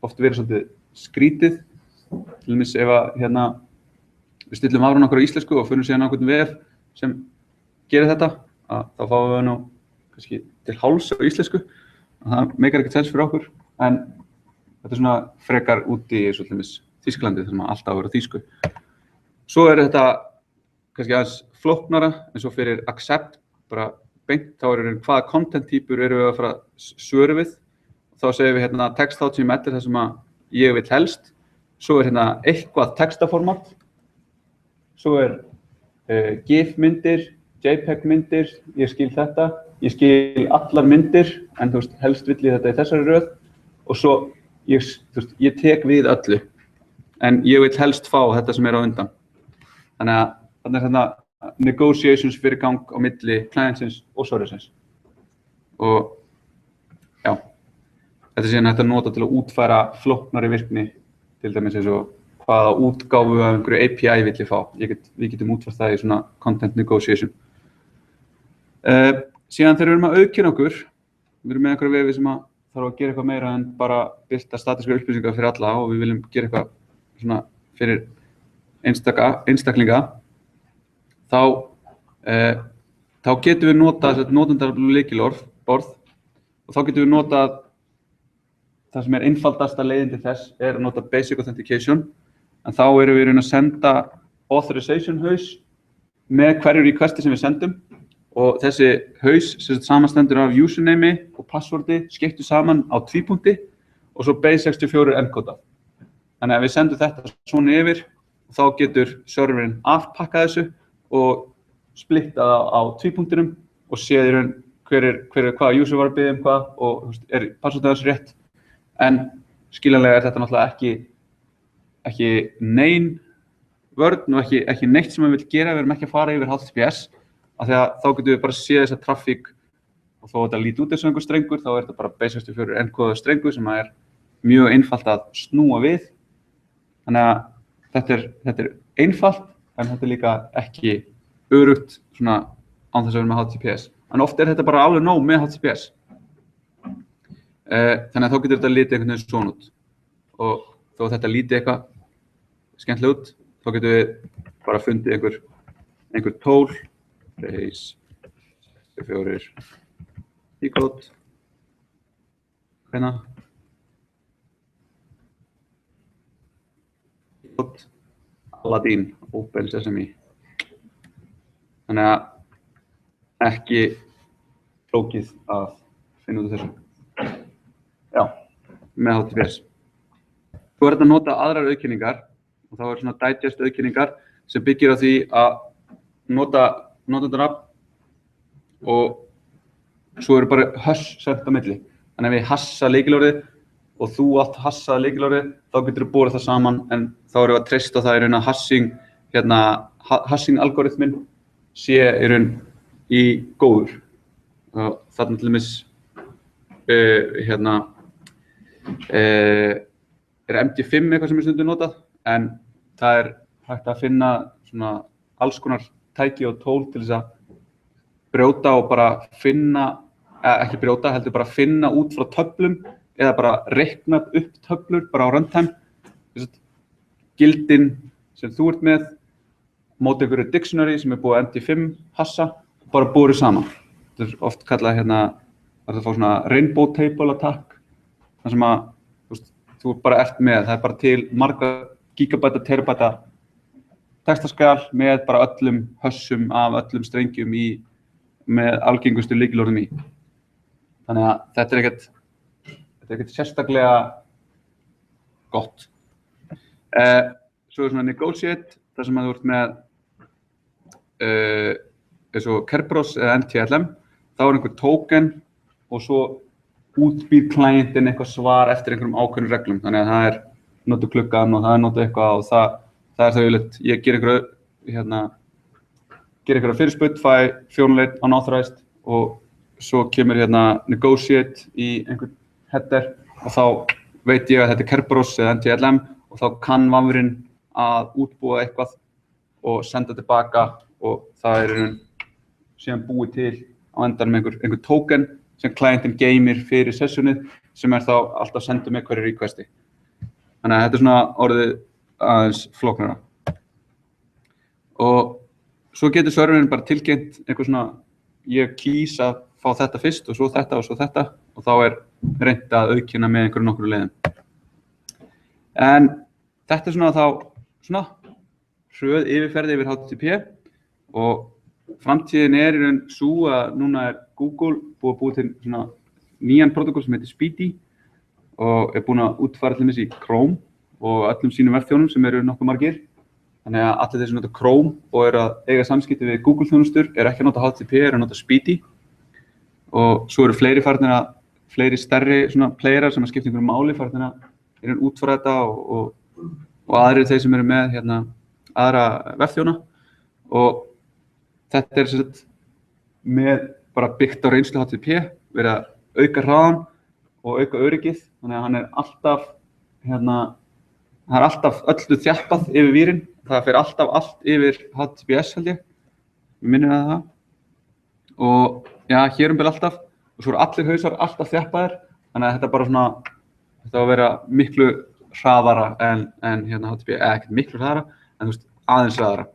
oft verið svolítið skrítið, til dæmis ef að við stillum hafran okkur á íslensku og finnum síðan ákveðin vef sem gerir þetta, þá fáum við nú kannski til háls á íslensku og það meikar ekkert sens fyrir okkur, en þetta svona frekar úti í til dæmis Þýskalandi þar sem alltaf verður þýsku. Svo þetta kannski aðeins flóknara, en svo fyrir accept, bara beint, þá hvaða content-týpur erum við að fara svöru við. Þá segjum við text out sem það sem að ég vil helst, svo eitthvað textaformat, svo GIF-myndir, JPEG-myndir, ég skil þetta, ég skil allar myndir, en helst vill ég þetta í þessari röð, og svo ég tek við öllu, en ég vil helst fá þetta sem á undan. Þannig að þarna negotiations fyrir gang á milli clientsins og serversins. Og já, þetta síðan hægt að nota til að útfæra flóknari virkni, til dæmis eins og hvaða útgáfu af einhverju API vill ég fá. Við getum útfært það í svona content negotiation. Síðan þegar við erum að auðkenna okkur, við erum með einhverja vefi sem þarf að gera eitthvað meira en bara birta statískar upplýsingar fyrir alla og við viljum gera eitthvað svona fyrir einstaklinga, þá getum við notað notendaorð og þá getum við notað það sem einfaldasta leiðin til þess að nota basic authentication, en þá erum við að senda authorization haus með hverju requesti sem við sendum og þessi haus samanstendur af username og passwordi skiptu saman á tvípunkti og svo base64 encodað. Þannig að við sendum þetta svona yfir og þá getur serverinn afpakkað þessu og splittað á tvípunktinum og séð hvaða user var að biðja hvað og passwordið þessu rétt. En skiljanlega þetta náttúrulega ekki nein vörn og ekki neitt sem við viljum gera, við erum ekki að fara yfir HTTPS af því að þá getum við bara séð þessa trafík og þó þetta líti út eins og einhver strengur, þá þetta bara base64 encodað strengur sem mjög einfalt að snúa við. Þannig að þetta einfalt, en þetta líka ekki öruggt svona án þess að vera með HTTPS. En oft þetta bara alveg nóg með HTTPS. Þannig að þá getur þetta litið einhvern veginn svona út og þó þetta líti eitthvað skemmtilega út, þá getum við bara fundið einhver tól, base 64 e-code, Aladdin, OpenSSMI. Þannig að ekki flókið að finna út af þessu. Já, með HTTPS. Svo þetta að nota aðrar auðkenningar og þá svona digest auðkenningar sem byggir á því að nota notendanafn og svo bara hash sent á milli. Þannig að við hassa lykilorðið og þú átt hassa lykilorðið, þá getur við borið það saman en þá erum við að treysta það í raun að hashing algoritminn sé í raun í góður. Og þarna til dæmis MD5 eitthvað sem stundum notað, en það hægt að finna svona alls konar tæki og tól til þess brjóta og bara finna, ekki brjóta, heldur bara finna út frá töflum eða bara reikna upp töflur bara á runtime. Gildin sem þú ert með, móti einhverju dictionary sem búið að MD5 hassa og bara borið saman. Þetta oft kallað hérna, það að fá svona rainbow table attack, þar sem að þú bara ert með, það bara til marga gigabæta, terabæta textaskjal með bara öllum hössum af öllum strengjum með algengustu lykilorðum í. Þannig að þetta er ekkert sérstaklega gott. Svo svona negotiate, þar sem að þú ert með eins og Kerberos eða NTLM, þá einhver token og svo útbýr klientinn eitthvað svar eftir einhverjum ákveðnum reglum. Þannig að það notu klukkan og það notu eitthvað og það þau yfirleitt, ég ger einhverja fyrirspurn, fæ fjónuleit unauthorized og svo kemur negotiate í einhvern header og þá veit ég að þetta Kerberos eða NTLM og þá kann vafrinn að útbúa eitthvað og senda tilbaka og það síðan búið til á endanum einhver token sem klientinn geymir fyrir sessionið sem þá alltaf sendum einhverju requesti. Þannig að þetta svona orðið aðeins flóknara. Og svo getur serverinn bara tilkynnt eitthvað svona, ég kýs að fá þetta fyrst og svo þetta og þá reynt að aukina með einhverju nokkru leiðum. En þetta svona þá hröð yfirferð yfir HTTP og framtíðin í raun sú að núna Google búið til svona nýjan protokól sem heitir Speedy og búin að útfæra til í Chrome og öllum sínum vefþjónum sem nokkuð margir. Þannig að allir þeir sem nota Chrome og að eiga samskipti við Google þjónustur ekki að nota HTTP, að nota Speedy. Og svo fleiri stærri svona playerar sem skipta einhverju máli farnir að útfæra þetta og aðrir þeir sem með aðra vefþjóna. Og þetta sem sagt með bara byggt á reynslu HTTP, verið að auka hraðan og auka öryggið, þannig að hann alltaf það alltaf öllu þjappað yfir vírinn, það fer alltaf allt yfir HTTPS held ég, minnir það. Og já, hér bil alltaf, og svo allir hausar alltaf þjappaðir, þannig að þetta bara svona, þetta á að vera miklu hraðara en HTTP, ekkert miklu hraðara, en aðeins hraðara.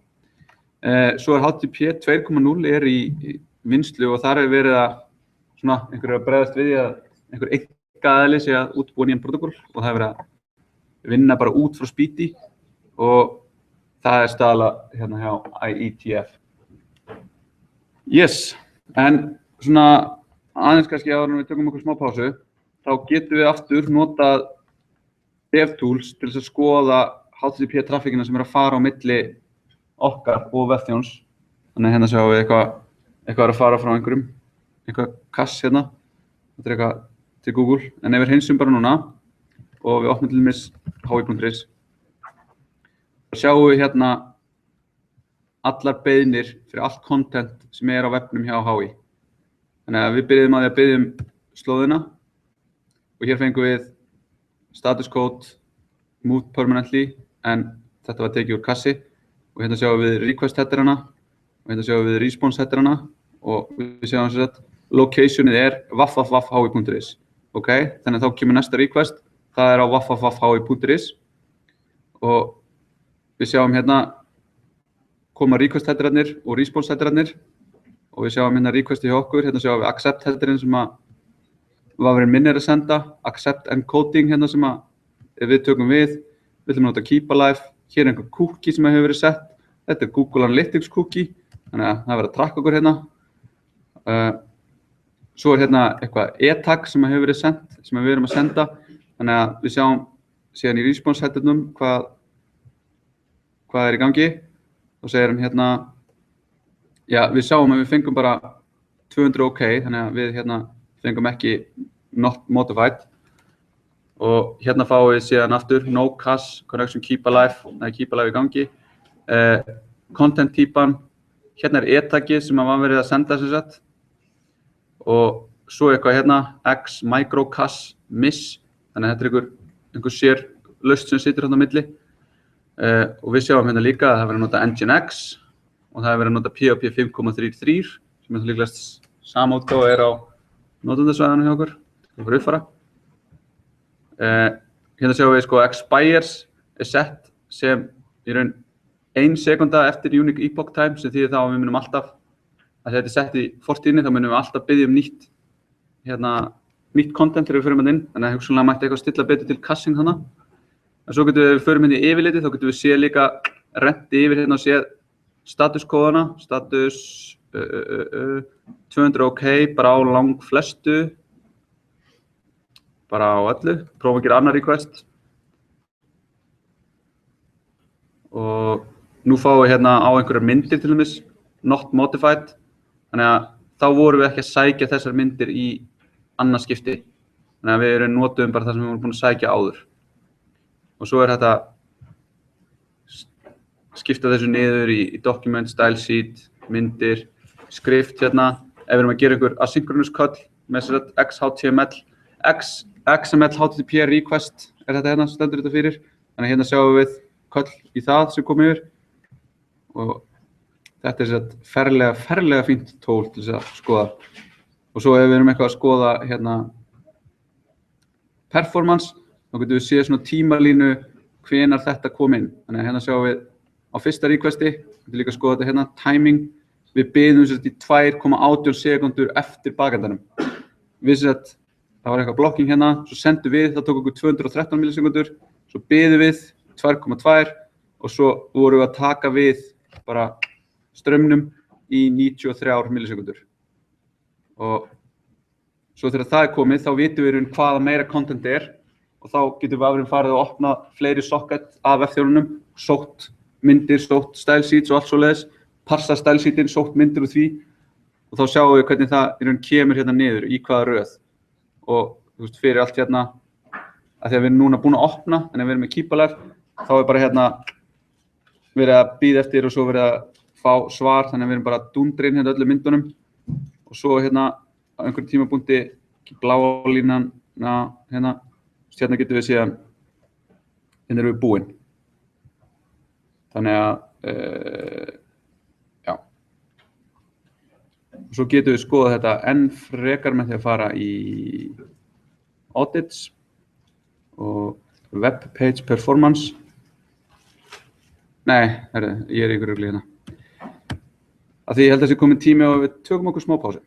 Svo HTTP 2.0 í vinnslu og þar verið að svona einhverju að bregðast við að einhver einkaaðili sé að útbúa nýjan protokól og það verið að vinna bara út frá Speedy og það staðla hjá IETF. Yes, en svona aðeins kannski áður en við tökum okkur smá pásu, þá getum við aftur notað DevTools til þess að skoða HTTP trafficina sem að fara á milli okkar og vefþjóns. Þannig að sjáum við eitthvað að fara frá eitthvað kass þetta eitthvað til Google. En ef við hreinsum bara núna og við opnum til dæmis hi.is, þá sjáum við allar beiðnir fyrir allt content sem á vefnum hjá HI. Þannig að við byrjum að biðja slóðina og hér fengum við status code moved permanently en þetta var tekið úr kassi og hérna sjáum við request headerana og hérna sjáum við response headerana og við sjáum sem sagt locationið www.hi.is. Okay? Þannig að þá kemur næsta request, það á www.hi.is og við sjáum hérna koma request headerarnir og response headerarnir og við sjáum hérna requesti hjá okkur, hérna sjáum við accept headerinn sem að vafrinn minn að senda, accept encoding hérna sem að við tökum við ætlum að nota keep alive, hér einhver cookie sem hefur verið sett, þetta Google Analytics cookie, þannig að það verið að tracka okkur hérna. Svo hérna eitthvað e-tag sem hefur verið sendt, sem við erum að senda, þannig að við sjáum síðan í response headernum hvað í gangi og segir hann hérna, já við sjáum að við fengum bara 200 OK, þannig að við fengum ekki not modified og hérna fáum við síðan aftur no cache connection keep alive í gangi, content típan, hérna e-tagið sem var verið að senda sem sagt og svo eitthvað hérna x micro cache miss, þannig að þetta einhver sér laust sem situr hérna á milli og við sjáum hérna líka að það verið að nota Nginx og það verið að nota PHP 5.33 sem er líklegast sama útgáfa er á notendasvæðinu hjá okkur, uppfara. Hérna sjáum við sko expires er sett sem í raun 1 sekúnda eftir unique epoch time sem þýðir þá að við munum alltaf, að þetta er sett í fortíðinni, þá munum við alltaf biðja nýtt content þegar við förum inn, þannig að hugsanlega mætti eitthvað stilla betur til cassing þannig. En svo getum við förum inn í yfirlitið, þá getum við séð líka renti yfir hérna og séð statuskóðana, status 200 OK, bara á lang flestu, bara á öllu, prófa að gera annar request. Og nú fáum við hérna á einhverjar myndir til dæmis, not modified, þannig að þá vorum við ekki að sækja þessar myndir í annað skipti. Þannig að við notum bara það sem við vorum búin að sækja áður. Og svo er þetta skipta þessu niður í document, style sheet, myndir, skrift hérna. Ef við erum að gera einhver asynchronous call með XHTML, XML HTTP request er þetta hérna, stendur þetta fyrir. Þannig að hérna sjáum við call í það sem kom yfir. Og þetta er ferlega fínt tól til þess að skoða. Og svo ef við erum eitthvað að skoða hérna performance, þá getum við séð svona tímalínu hvenær þetta kom inn. Þannig að hérna sjáum við á fyrsta requesti, við getum líka að skoða þetta hérna, timing, við biðum í 2,18 sekúndur eftir bakendanum. Við það var eitthvað blocking hérna, svo sendum við, það tók okkur 213 millisekúndur, svo biðum við 2,2 og svo vorum við að taka við bara strömmnum í 93 millisekúndur. Og svo þegar það er komið, þá vitum við hvaða meira content er og þá getum við farið að opna fleiri socket af F-þjálunum, sótt myndir, sótt style sheets og allt svoleiðis, parsa style sheetin, sótt myndir úr því og þá sjáum við hvernig það kemur hérna niður, í hvaða röð. Og þú veist, fyrir allt hérna, að því að við erum núna búin að opna, þannig að við erum með Keepalive, þá er bara hérna verið að bíða eftir og svo verið að fá svar, þannig að við erum bara að dúndra inn hérna öllum myndunum og svo hérna á einhverjum tímapunkti bláa línan hérna getum við síðan hérna erum við búin. Þannig að já. Og svo getum við skoðað þetta enn frekar með því að fara í audits og web page performance. Nei, ég í einhverju rugli hérna. Af því ég held að það sé kominn tími og við tökum okkur smá pásu.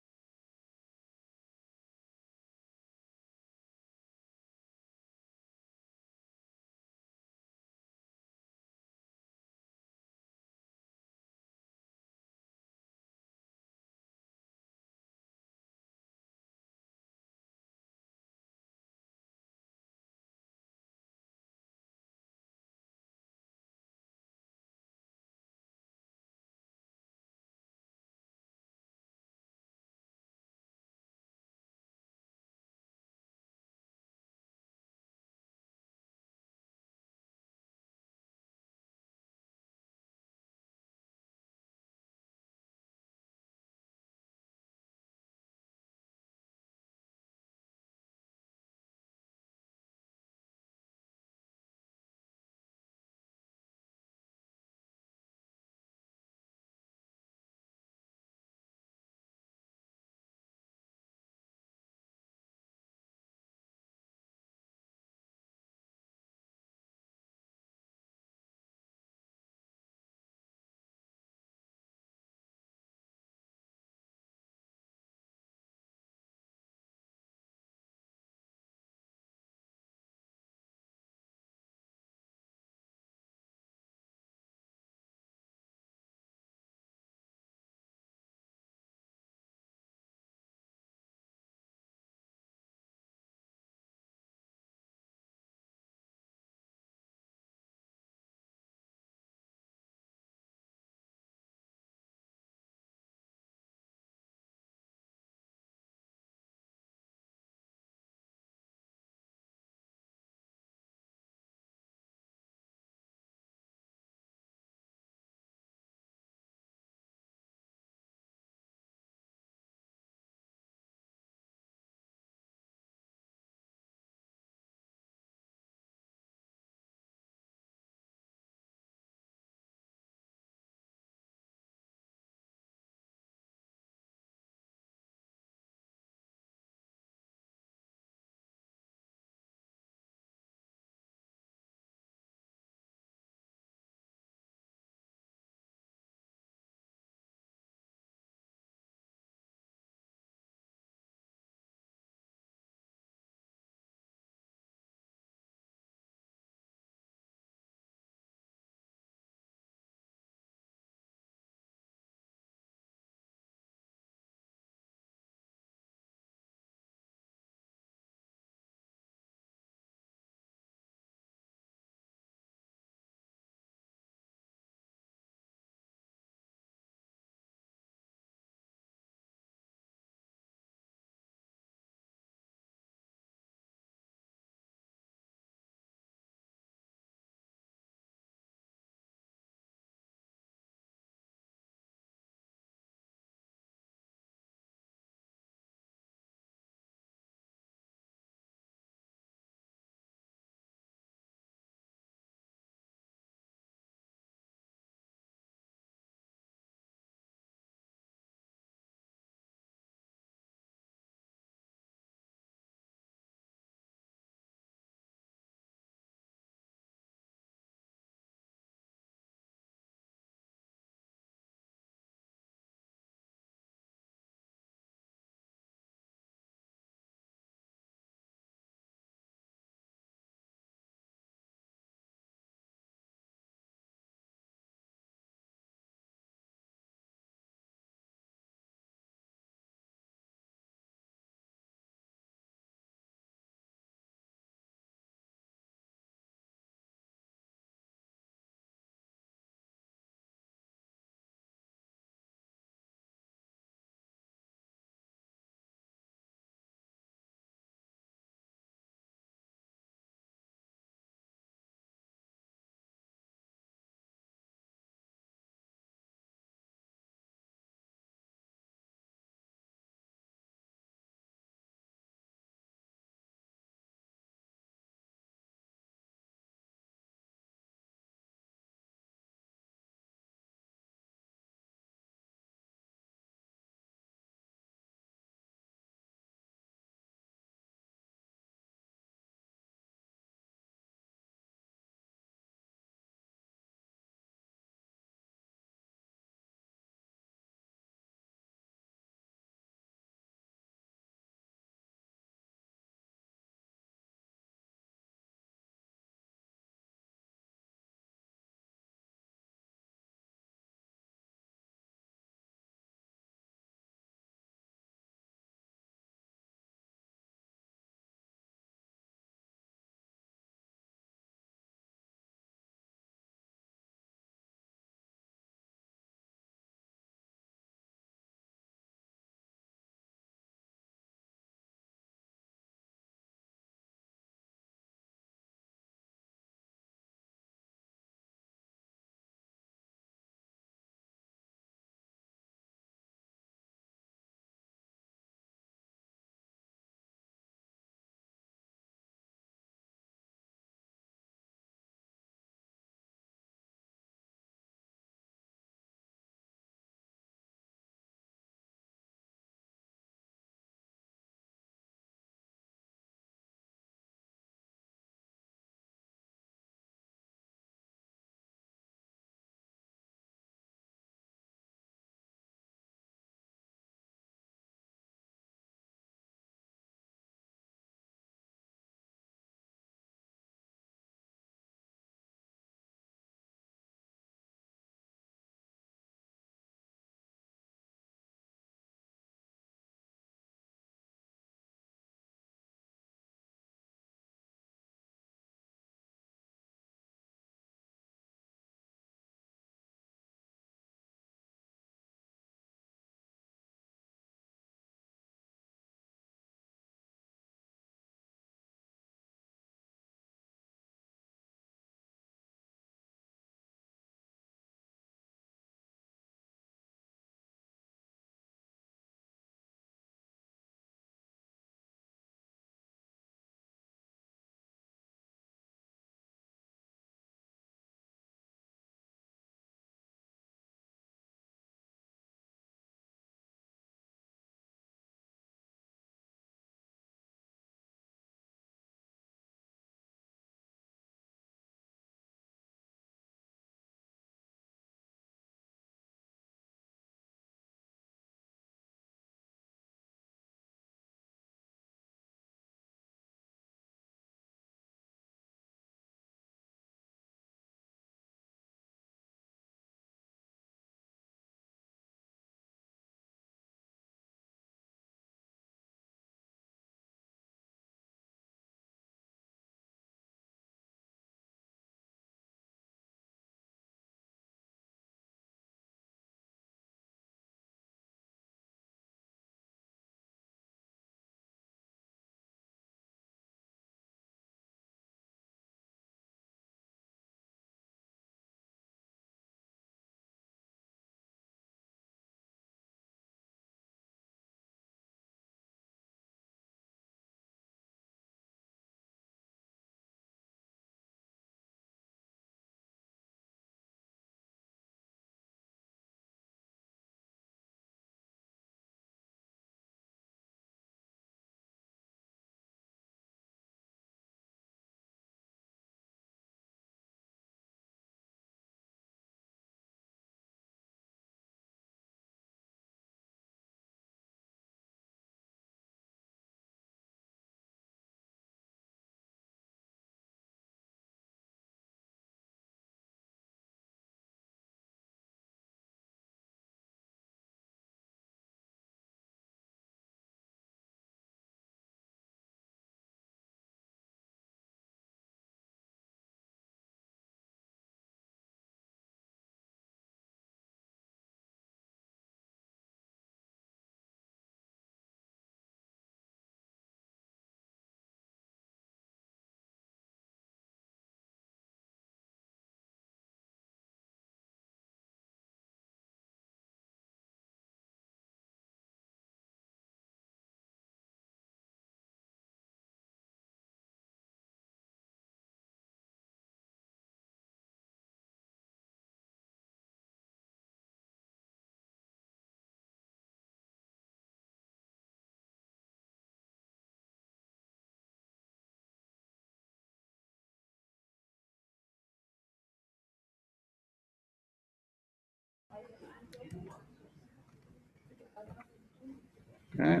Okay.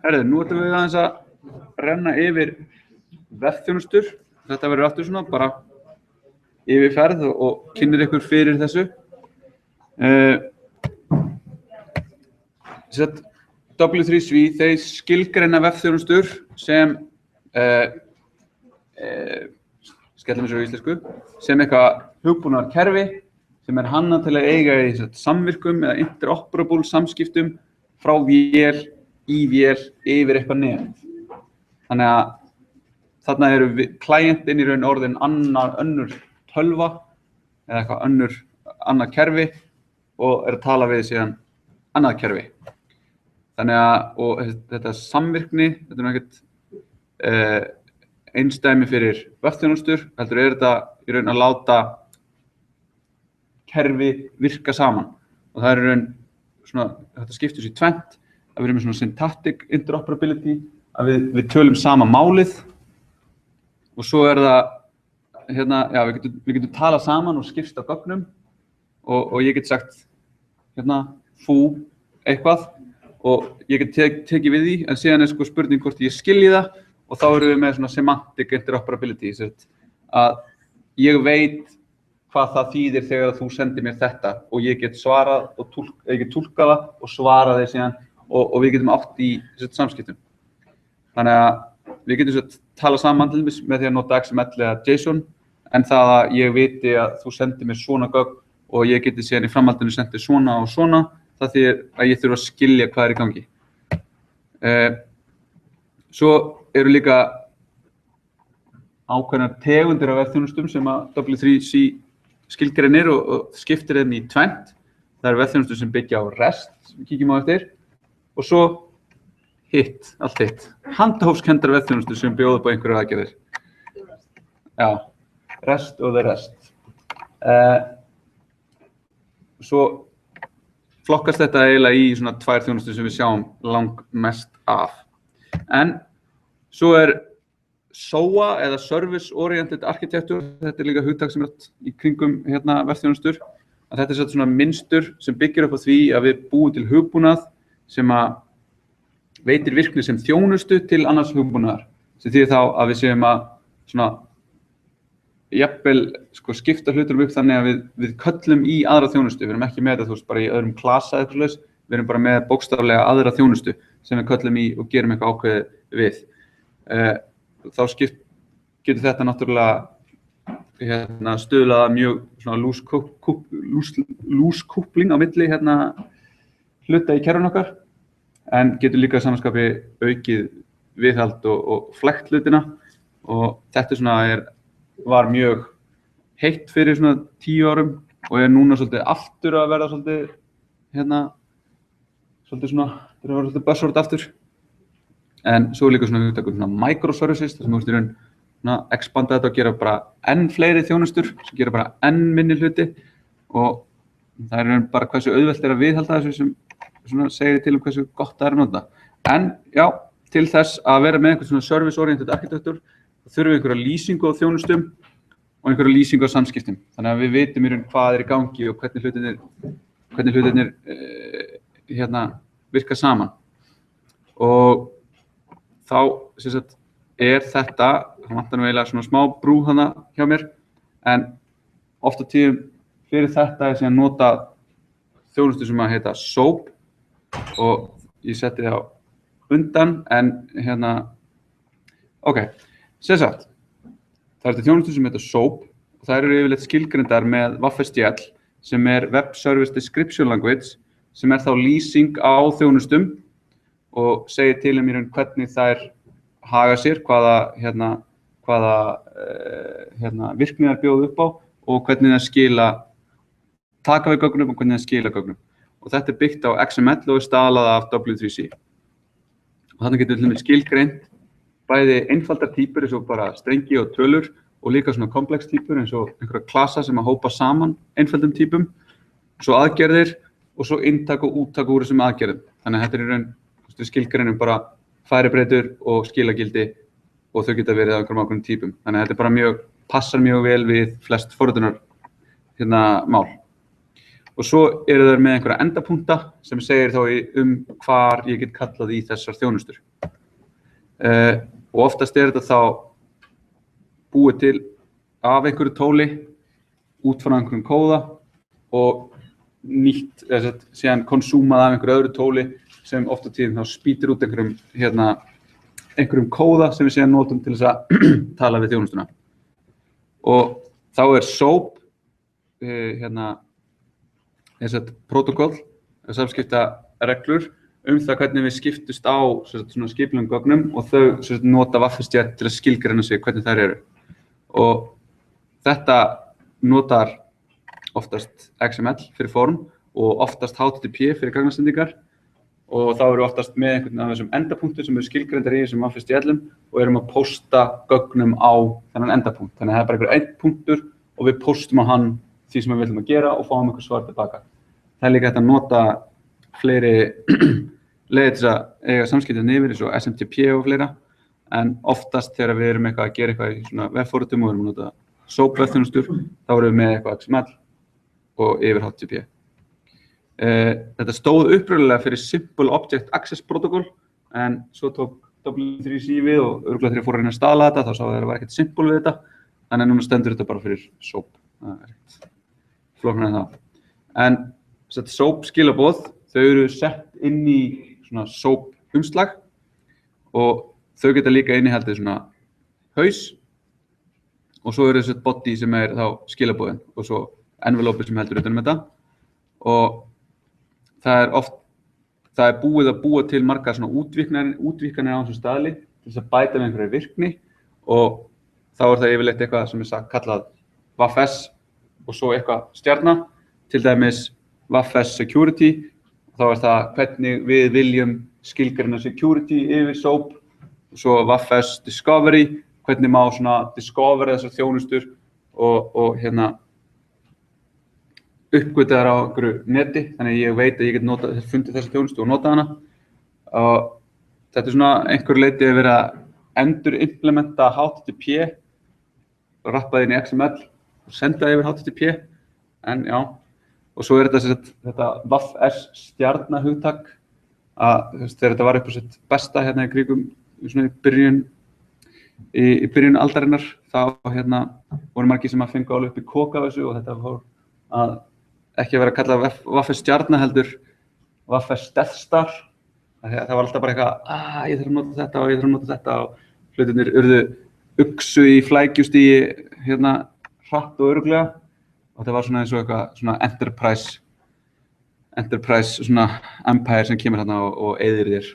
Herðu, nú ætlum við aðeins að renna yfir vefþjónustur. Þetta verður aftur svona bara yfirferð og kynnir ykkur fyrir þessu. W3C, þeir skilgreina vefþjónustur sem skellum þessu á íslensku, sem eitthvað hugbúnaðar kerfi sem hannað til að eiga í samvirkum eða interoperable samskiptum frá vél í vél yfir eitthvað net. Þannig að þarna eru klientinn í raun orðin önnur tölva eða eitthvað annað kerfi og að tala við síðan annað kerfi. Þannig að og þetta samvirkni, þetta ekkert einsdæmi fyrir vefþjónustur, heldur þetta í raun að láta kerfi virka saman. Og það í raun svona, þetta skiptist í tvennt, að við erum með svona syntactic interoperability, að við tölum sama málið og svo það, já, við getum talað saman og skipst á gögnum og ég get sagt, fú, eitthvað og ég get tekið við því, en síðan sko spurning hvort ég skilji það og þá erum við með svona semantic interoperability, að ég veit hvað það þýðir þegar þú sendir mér þetta og ég get svarað og ég get túlkað það og svarað þeir síðan og við getum átt í samskiptum. Þannig að við getum talað saman til dæmis með því að nota XML eða JSON, en það að ég viti að þú sendir mér svona gögn og ég geti síðan í framhaldinu sendið svona og svona, það þýðir að ég þurfa að skilja hvað í gangi. Svo eru líka ákveðnar tegundir af vefþjónustum sem að W3C skilgreinir og skiptir þeim í tvennt. Það eru vefþjónustur sem byggja á REST, sem við kíkjum á eftir, og svo allt hitt. Handahófskenndar vefþjónustur sem bjóða upp á einhverjar aðgerðir. Já, REST og the REST. Svo flokkast þetta eiginlega í svona tvær þjónustur sem við sjáum langmest af. En svo SOA eða Service Oriented Architecture, þetta líka hugtak sem í kringum vefþjónustur. Að þetta svona mynstur sem byggir upp á því að við búum til hugbúnað sem að veitir virkni sem þjónustu til annars hugbúnaðar. Sem þýðir þá að við séum að svona jafnvel skipta hlutunum upp þannig að við köllum í aðra þjónustu. Við erum ekki með þetta bara í öðrum klasa eða eitthvað, við erum bara með bókstaflega aðra þjónustu sem við köllum í og gerum eitthvað ákveðið við. Þá getur þetta náttúrulega stuðlað mjög svona loose coupling á milli hluta í kerfinu okkar, en getur líka samanskapi aukið viðhald og flekt hlutina og þetta var mjög heitt fyrir svona 10 árum og núna svolítið aftur að verða svolítið svolítið buzzword aftur. En svo líka svona hugtak microservices, þar sem þú í raun expanda þetta og gera bara enn fleiri þjónustur sem gera bara enn minni hluti og það bara hversu auðvelt að viðhalda þessu sem segir til hversu gott það að nota. En já, til þess að vera með einhvern svona service oriented architecture þurfum við einhverja lýsingu á þjónustum og einhverja lýsingu á samskiptum. Þannig að við vitum í raun hvað í gangi og hvernig hlutirnir virka saman. Og þá þetta, það vantar nú eiginlega svona smá brú hana hjá mér, en oft á tíðum fyrir þetta síðan nota þjónustu sem að heita SOAP og ég setti það á undan, en ok, það þjónustu sem heita SOAP og það eru yfirleitt skilgreindar með WAF-STL sem Web Service Description Language sem þá lýsing á þjónustum og segir til í raun hvernig þær haga sér, hvaða virkni þær bjóða upp á og hvernig þær taka við gögnum og hvernig þær skila gögnum. Og þetta byggt á XML og staðlað af W3C. Og þarna getur við skilgreint bæði einfaldar týpur eins og bara strengi og tölur og líka svona komplex týpur eins og einhverja klasa sem að hópa saman einfaldum týpum, svo aðgerðir og svo inntak og úttak úr þessum aðgerðum. Þannig að þetta í raun skilgreinum bara færibreytur og skilagildi og þau geta verið á einhverjum ákveðnum týpum. Þannig að þetta bara passar mjög vel við flest forritunar mál. Og svo eru þeir með einhverja endapunkta sem segir þá hvar ég get kallað í þessar þjónustur. Og oftast þetta þá búið til af einhverju tóli, út frá einhverjum kóða og nýtt, síðan konsúmað af einhverju öðru tóli sem oft á tíðum þá spýtir út einhverjum kóða sem við síðan notum til þess að tala við þjónustuna. Og þá SOAP, protokoll, samskiptareglur það hvernig við skiptust á svona skipulegum gögnum og þau nota Waffle.jet til að skilgreina sig hvernig þær eru. Og þetta notar oftast XML fyrir form og oftast HTTP fyrir gagnasendingar og þá eru oftast með einhvern af þessum endapunktum sem eru skilgreindar í þessum Waffle.jet-lum og erum að pósta gögnum á þennan endapunkt. Þannig að það bara einhver einn punktur og við póstum á hann því sem við viljum að gera og fáum einhver svar tilbaka. Það líka hægt að nota fleiri leiðir til að eiga samskiptin yfir eins og SMTP og fleira en oftast þegar við erum að gera eitthvað í svona webforritum og erum að nota SOAP webþjónustur þá erum við með eitthvað XML og yfir HTTP. Þetta stóð upprunalega fyrir Simple Object Access Protocol en svo tók W3C við og örugglega þegar ég fór að reyna að staðla þetta þá sá það var ekkert simple við þetta en núna stendur þetta bara fyrir SOAP. Það ekkert flóknara en það. En SOAP skilaboð þau eru sett inn í svona SOAP umslag og þau geta líka innihaldið svona haus og svo eru þessi body sem þá skilaboðin og svo envelope sem heldur utan þetta og það búið að búa til margar svona útvíkkanir á þessum staðli til þess að bæta með einhverju virkni og þá það yfirleitt eitthvað sem kallað WAF-S og svo eitthvað stjarna, til dæmis WAF-S Security og þá það hvernig við viljum skilgreina security yfir SOAP og svo WAF-S Discovery, hvernig má svona discover þessar þjónustur og uppgöta þær á einhverju neti, þannig ég veit að ég get fundið þessa þjónustu og nota hana. Og þetta svona einhverju leyti að vera að endurimplementa HTTP, rappað inn í XML og senda yfir HTTP, en já. Og svo þetta WAF-S stjarnahugtak, að þegar þetta var upp á sitt besta í kringum svona í byrjun aldarinnar, þá voru margir sem að fengu alveg upp í kók af þessu og þetta fór að ekki að vera að kalla WAF-S stjarna heldur WAF-S Death Star. Það var alltaf bara eitthvað, ég þarf að nota þetta og ég þarf að nota þetta og hlutirnir urðu uxu í flækjustígi hratt og örugglega og þetta var svona eins og eitthvað svona enterprise svona empire sem kemur og eyðir þér.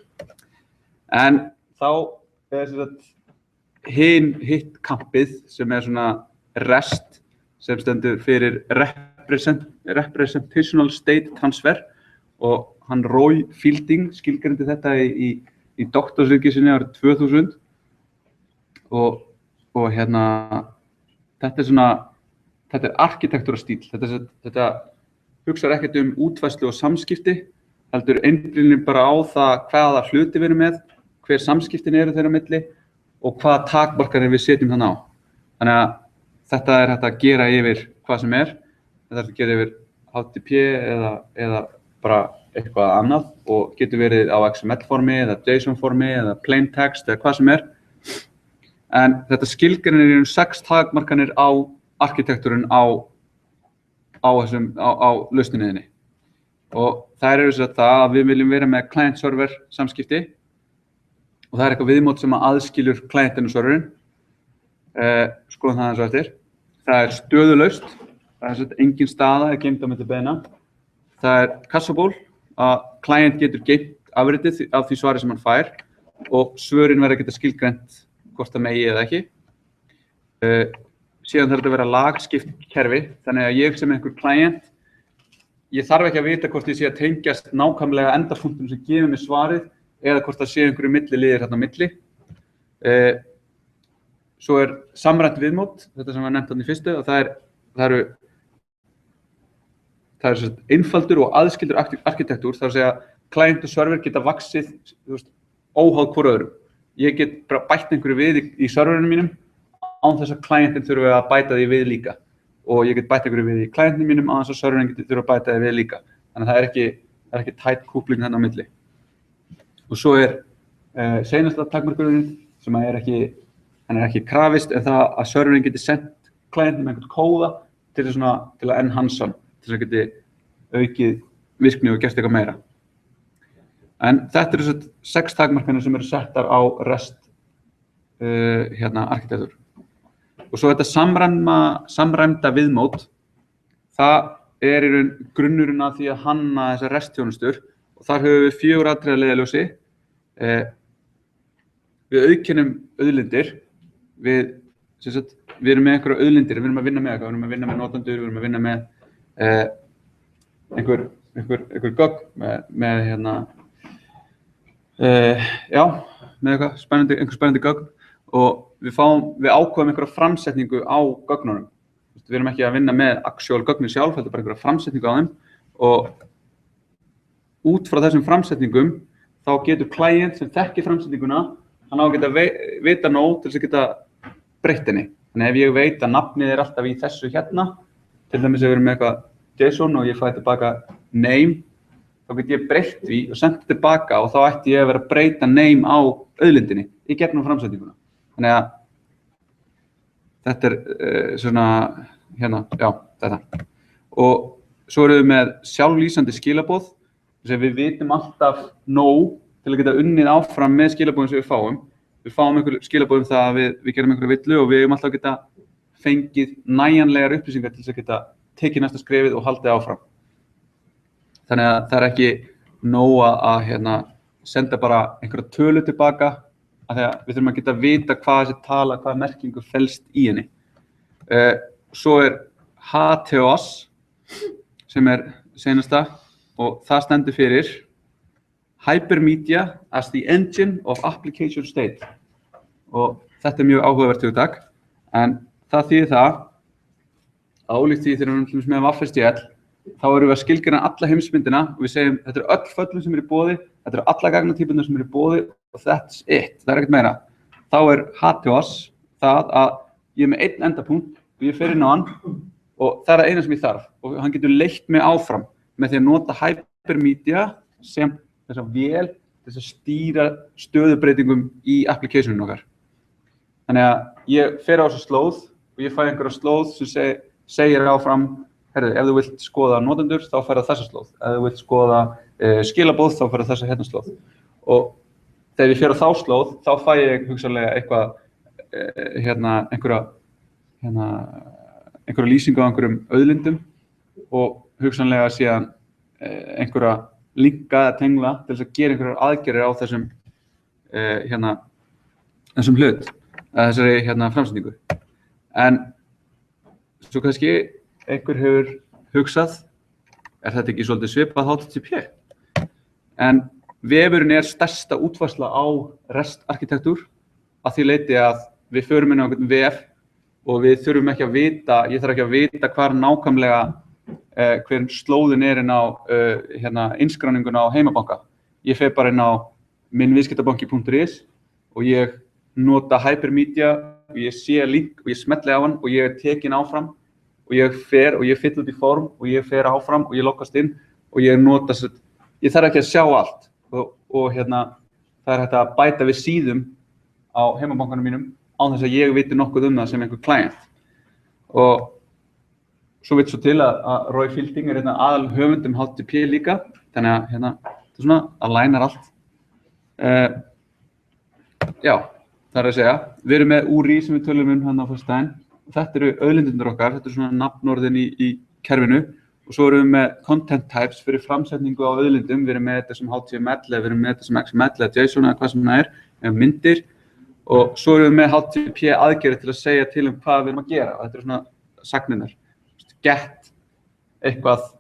En þá hitt kampið sem svona REST sem stendur fyrir Representational State Transfer og hann Roy Fielding skilgreindi þetta í doktorsritgerð sinni árið 2000 og þetta arkitektúrastíll, þetta hugsar ekkert útfærslu og samskipti, heldur einblínir bara á það hvaða hluti við erum með, hver samskiptin eru þeirra á milli og hvaða takmarkanir við setjum þann á. Þannig að þetta hægt að gera yfir hvað sem þetta hægt að gera yfir HTTP eða bara eitthvað annað og getur verið á XML formi eða JSON formi eða plain text eða hvað sem En þetta skilgreinir 6 takmarkanir á arkitektúrinn á lausninni. Og þær eru það að við viljum vera með client-server samskipti og það eitthvað viðmót sem aðskilur clientinn og serverinn. Skoðum það eins og eftir. Það stöðulaust, það engin staða geymd á milli beina. Það kassaból, að client getur geymt afritið af því svari sem hann fær og svörin verða að geta skilgreint hvort það megi eða ekki. Síðan þarf þetta að vera lagskipt kerfi, þannig að ég sem einhver client, ég þarf ekki að vita hvort ég sé að tengjast nákvæmlega endapunktum sem gefur mér svarið eða hvort það sé einhverju milliliðir þarna á milli. Svo samrænt viðmót, þetta sem var nefnt þarna í fyrstu, og það er einfaldur og aðskildur arkitektúr, það er að segja client og server geta vaxið óháð hvor öðrum. Ég get bara bætt einhverju við í serverunum mínum án þess að clientin þurfi að bæta því við líka. og ég get bætt einhverju við í klientinu mínum á þess að serverinn getur þurfa að bæta þið við líka. Þannig að það er ekki tætt kúpling þarna á milli. Og svo seinasta takmarkunin sem hann er ekki krafist það að serverinn geti sendt klientinu með einhvern kóða til að enhance hann, til að geti aukið virkni og gert eitthvað meira. En þetta eru 6 takmarkanir sem eru settar á REST arkitektúr. Og svo þetta samræmda viðmót, það í raun grunnurinn að því að hanna þessar REST-þjónustur og þar höfum við 4 atriði að leiðarljósi. Við auðkennum auðlindir, við erum með einhverja auðlindir, við erum að vinna með eitthvað, við erum að vinna með notendur, við erum að vinna með einhver gögn, með einhver spennandi gögn og við ákveðum einhverja framsetningu á gögnunum. Við erum ekki að vinna með actual gögnin sjálf, þetta bara einhverja framsetningu á þeim og út frá þessum framsetningum þá getur client sem þekkir framsetninguna, hann á að geta vita nóg til þess að geta breytt henni. Þannig ef ég veit að nafnið alltaf í þessu hérna, til dæmis ef við erum með eitthvað JSON og ég fæ tilbaka name, þá get ég breytt því og sendt tilbaka og þá ætti ég að vera að breyta name á auðlindinni í gegnum framsetninguna. Þannig að þetta þetta. Og svo erum við með sjálflýsandi skilaboð, þess að við vitum alltaf nóg til að geta unnið áfram með skilaboðum sem við fáum. Við fáum einhver skilaboð það að við gerum einhverju villu og við eigum alltaf að geta fengið nægjanlegar upplýsingar til þess að geta tekið næsta skrefið og haldið áfram. Þannig að það er ekki nóg að senda bara einhverja tölu tilbaka, af því að við þurfum að geta vita hvað þessi tala, hvað merkingu felst í henni. Svo HTOS sem seinasta og það stendur fyrir Hypermedia as the engine of application state. Og þetta mjög áhugavert hugtak, en það þýðir það að ólíkt því þegar við erum með WAF-STL, þá erum við að skilgreina alla heimsmyndina og við segjum þetta eru öll föllin sem eru í boði, þetta eru alla gagnatýpurnar sem eru í boði og that's it, það er ekkert meira. Þá HTOS það að ég er með einn endapunkt og ég fer inn á hann og það er eina sem ég þarf og hann getur leitt mig áfram með því að nota Hypermedia sem þess að vel þess að stýra stöðubreytingum í applicationinu okkar. Þannig að ég fer á þessa slóð og ég fæ einhverja slóð sem segir áfram, ef þú vilt skoða notendur þá færðu þessa slóð, ef þú vilt skoða skilaboð þá færðu þessa hérna slóð. Og þegar ég fer á þá slóð þá fæ ég hugsanlega einhverja lýsingu á einhverjum auðlindum og hugsanlega síðan einhverja linka eða tengla til þess að gera einhverjar aðgerðir á þessum hlut, þessari framsetningu. En svo kannski einhver hefur hugsað, er þetta ekki svolítið svipað HTTP? En vefurinn stærsta útfærsla á REST-arkitektúr að því leyti að við förum inn á einhvern vef og við þurfum ekki að vita, ég þarf ekki að vita hvar nákvæmlega hver slóðin inn á innskráningun á heimabanka. Ég fer bara inn á minnviðskiptabanki.is og ég nota Hypermedia og ég sé link og ég smelli á hann og ég tekin áfram og ég fer og ég fyll út í form og ég fer áfram og ég loggast inn og ég nota ég þarf ekki að sjá allt og það er hægt að bæta við síðum á heimabankanum mínum án þess að ég viti nokkuð það sem einhver client. Og svo vill svo til að Roy Fielding aðal höfundum HTTP líka, þannig að þetta svona alignar allt. Já, það að segja, við erum með URI sem við tölum á föstudaginn. Þetta eru auðlindirnar okkar, þetta eru svona nafnorðin í kerfinu og svo erum við með content types fyrir framsetningu á auðlindum, við erum með þetta sem HTML, við erum með þetta sem XML eða JSON eða hvað sem það myndir og svo erum við með HTTP aðgerðir til að segja til hvað við erum að gera og þetta eru svona sagnirnar. Get eitthvað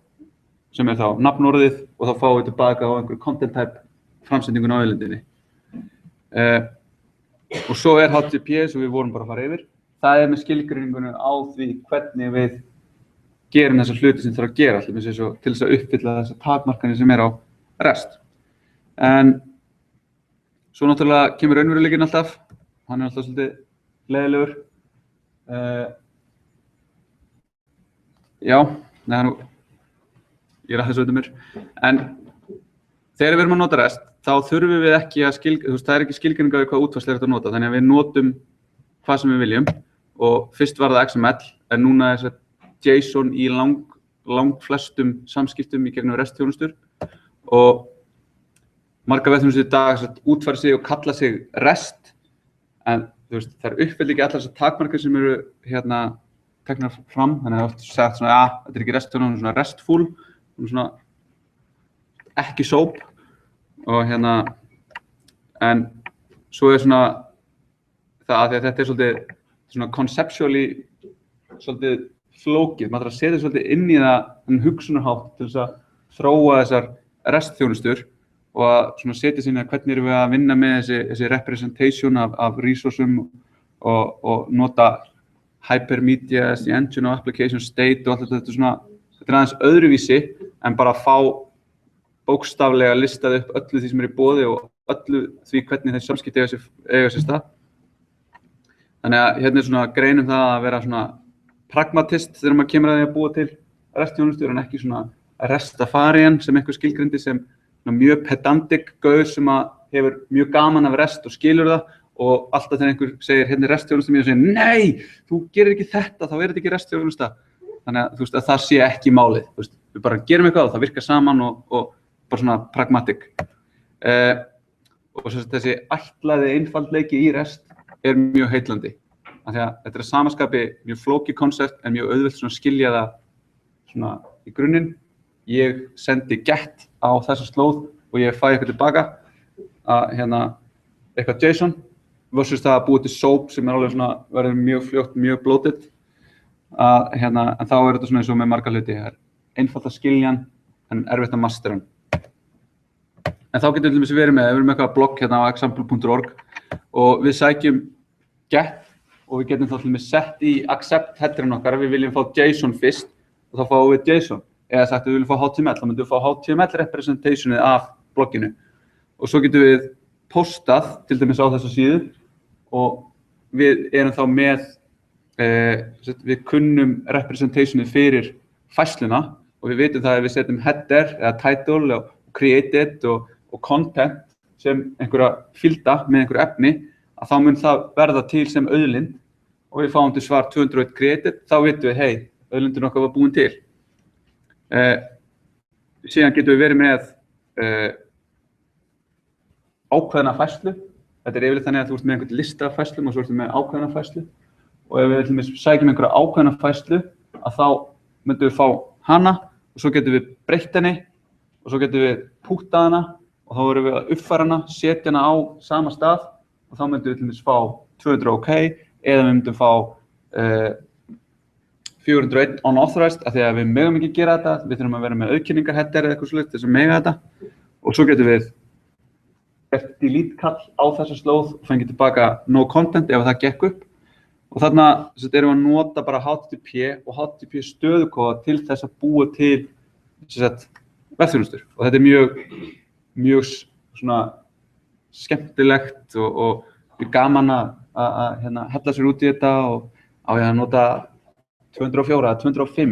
sem þá nafnorðið og þá fáum við tilbaka á einhver content type framsetningun á auðlindinni. Og svo HTTP sem við vorum bara að fara yfir. Það með skilgreiningunum á því hvernig við gerum þessa hluti sem þarf að gera til þess að uppfylla þessa takmarkanir sem á REST. En svo náttúrulega kemur raunveruleikinn alltaf, hann alltaf svolítið leiðilegur. Já, ég er að þessu mér. En þegar við erum að nota REST, þá þurfum við ekki að það er ekki skilgreining á hvað útfærslu er þetta að nota, þannig að við notum hvað sem við viljum og fyrst var það XML, en núna er JSON í langflestum samskiptum í gegnum REST-þjónustur og margar vefþjónustur í dag útfæra sig og kalla sig REST, en það uppfyllir ekki allar þessar takmarkir sem eru teknar fram, þannig að það er oft sagt svona, þetta er ekki REST-þjónusta, svona RESTful, svona ekki SOAP og en svo er svona það að þetta er svolítið svona conceptually svolítið flókið, maður þarf að setja svolítið inn í það hugsunarhátt til þess að þróa þessar REST-þjónustur og að svona setja sína hvernig erum við að vinna með þessi representation af resursum og nota hypermedia, the engine of application state og allt þetta svona, þetta er aðeins öðruvísi en bara að fá bókstaflega listað upp öllu því sem er í boði og öllu því hvernig þessi samskipti eiga sér stað. Þannig að er svona grein það að vera svona pragmatist þegar maður kemur að því að búa til REST-þjónustur en ekki svona restafarian sem einhver skilgreindi sem mjög pedantic gaur sem hefur mjög gaman af REST og skilur það og alltaf þegar einhver segir er REST-þjónusta mér og segir nei, þú gerir ekki þetta, þá er þetta ekki REST-þjónusta. Þannig að það sé ekki málið. Við bara gerum eitthvað og það virkar saman og bara svona pragmatic. Og þessi ætlaði einfaldleiki í REST er mjög heillandi. Af því að þetta er að samaskapi mjög flókið konsept en mjög auðvelt svona skilja það svona í grunninn. Ég sendi get á þessa slóð og ég fæ eitthvað tilbaka að eitthvað JSON versus það að búið til SOAP sem er alveg svona verður mjög fljótt, mjög bloated en þá er þetta svona eins og með marga hluti. Það er einfalt að skilja hann en erfitt að mastera hann. En þá getum við verið með eitthvað blogg á example.org og við sækjum get og við getum þá til og með sett í accept headerinn okkar að við viljum fá JSON fyrst og þá fáum við JSON. Eða sagt við viljum fá HTML, þá myndum við fá HTML representationið af blogginu. Og svo getum við postað til dæmis á þessa síðu og við erum þá með, við kunnum representationið fyrir færsluna og við vitum það að við setjum header eða title og created og content sem einhverja fílda með einhverju efni að þá mun það verða til sem auðlind og við fáum til svar 201 created, þá vitum við, hey, auðlindin okkar var búin til. Síðan getum við verið með ákveðna færslu. Þetta er yfirleitt þannig að þú ert með einhvern lista af færslum og svo ertu með ákveðna færslu. Og ef við sækjum einhverja ákveðna færslu að þá myndum við fá hana og svo getum við breytt henni og svo getum við púttað hana og þá erum við að uppfæra hana, setja hana á sama stað og þá myndum við til dæmis fá 200 OK eða við myndum fá 401 unauthorized af því að við megum ekki gera þetta, við þurfum að vera með auðkynningarheader eða eitthvað svolítið sem mega þetta og svo getum við gert delete kall á þessa slóð og fengið tilbaka no content ef það gekk upp og þarna erum við að nota bara HTTP og HTTP stöðukóða til þess að búa til vefþjónustur og þetta er mjög svona skemmtilegt og gaman að hella sér út í þetta og á ég að nota 204, 205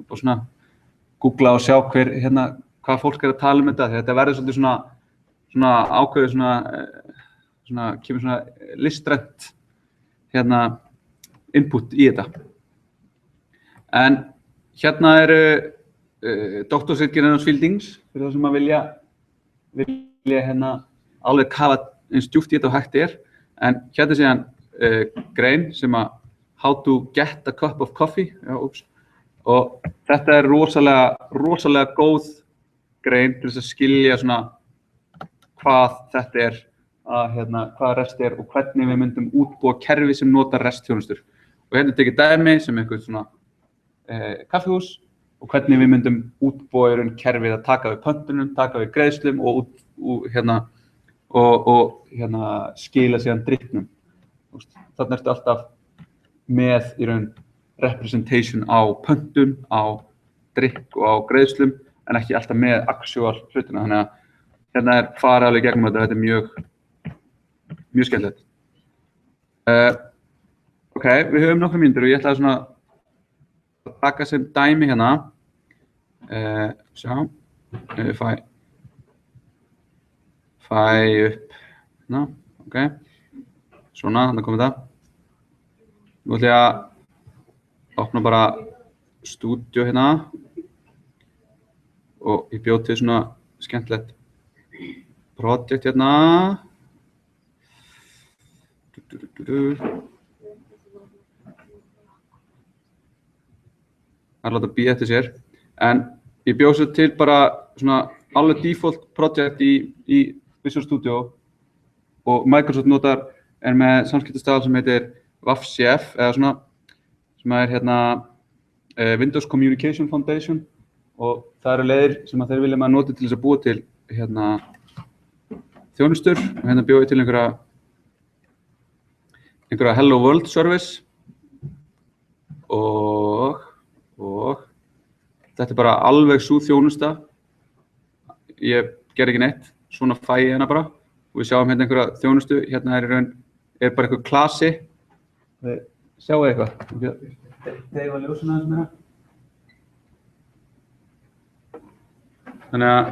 og svona googla og sjá hvað fólk er að tala um þetta. Þetta verður svolítið svona ákveðið svona kemur svona listrænt input í þetta. En eru doktorsritgerðarfieldings fyrir það sem að vilja alveg kafa eins djúpt í þetta og hægt er. En síðan grein sem að How to get a cup of coffee. Og þetta er rosalega góð grein til þess að skilja svona hvað þetta er, hvað REST er og hvernig við myndum útbúa kerfi sem notar REST-þjónustur. Og hérna tekið dæmi sem einhvern svona kaffihús og hvernig við myndum útbúa kerfið að taka við pöntunum, taka við greiðslum og skila síðan drykknum. Þarna ertu alltaf með í raun representation á pöntun, á drykk og á greiðslum en ekki alltaf með actual hlutina. Þannig að hérna er farið alveg gegnum þetta er mjög skemmtilegt. Ok, við höfum nokkra mínútur og ég ætlaði svona að taka sem dæmi hérna. Sjá, fæ upp, hérna, ok. Svona, þannig komið það. Nú ætla ég að opna bara stúdíó hérna og ég bjó til svona skemmtilegt projekt hérna. Það er láta að bíða eftir sér, en ég bjó svo til bara svona alveg default project í Visual Studio og Microsoft er með samskiptastafl sem heitir WAF-CF eða svona, sem er hérna Windows Communication Foundation og það eru leiðir sem þeir vilja maður nota til þess að búa til hérna þjónustur og hérna bjó ég til einhverja Hello World service og þetta er bara alveg sú þjónusta. Ég ger ekki neitt, svona fæ ég hérna bara og við sjáum hérna einhverja þjónustu, hérna er bara eitthvað klasi. Sjáu eitthvað? Deyfa ljósuna aðeins meira. Þannig að,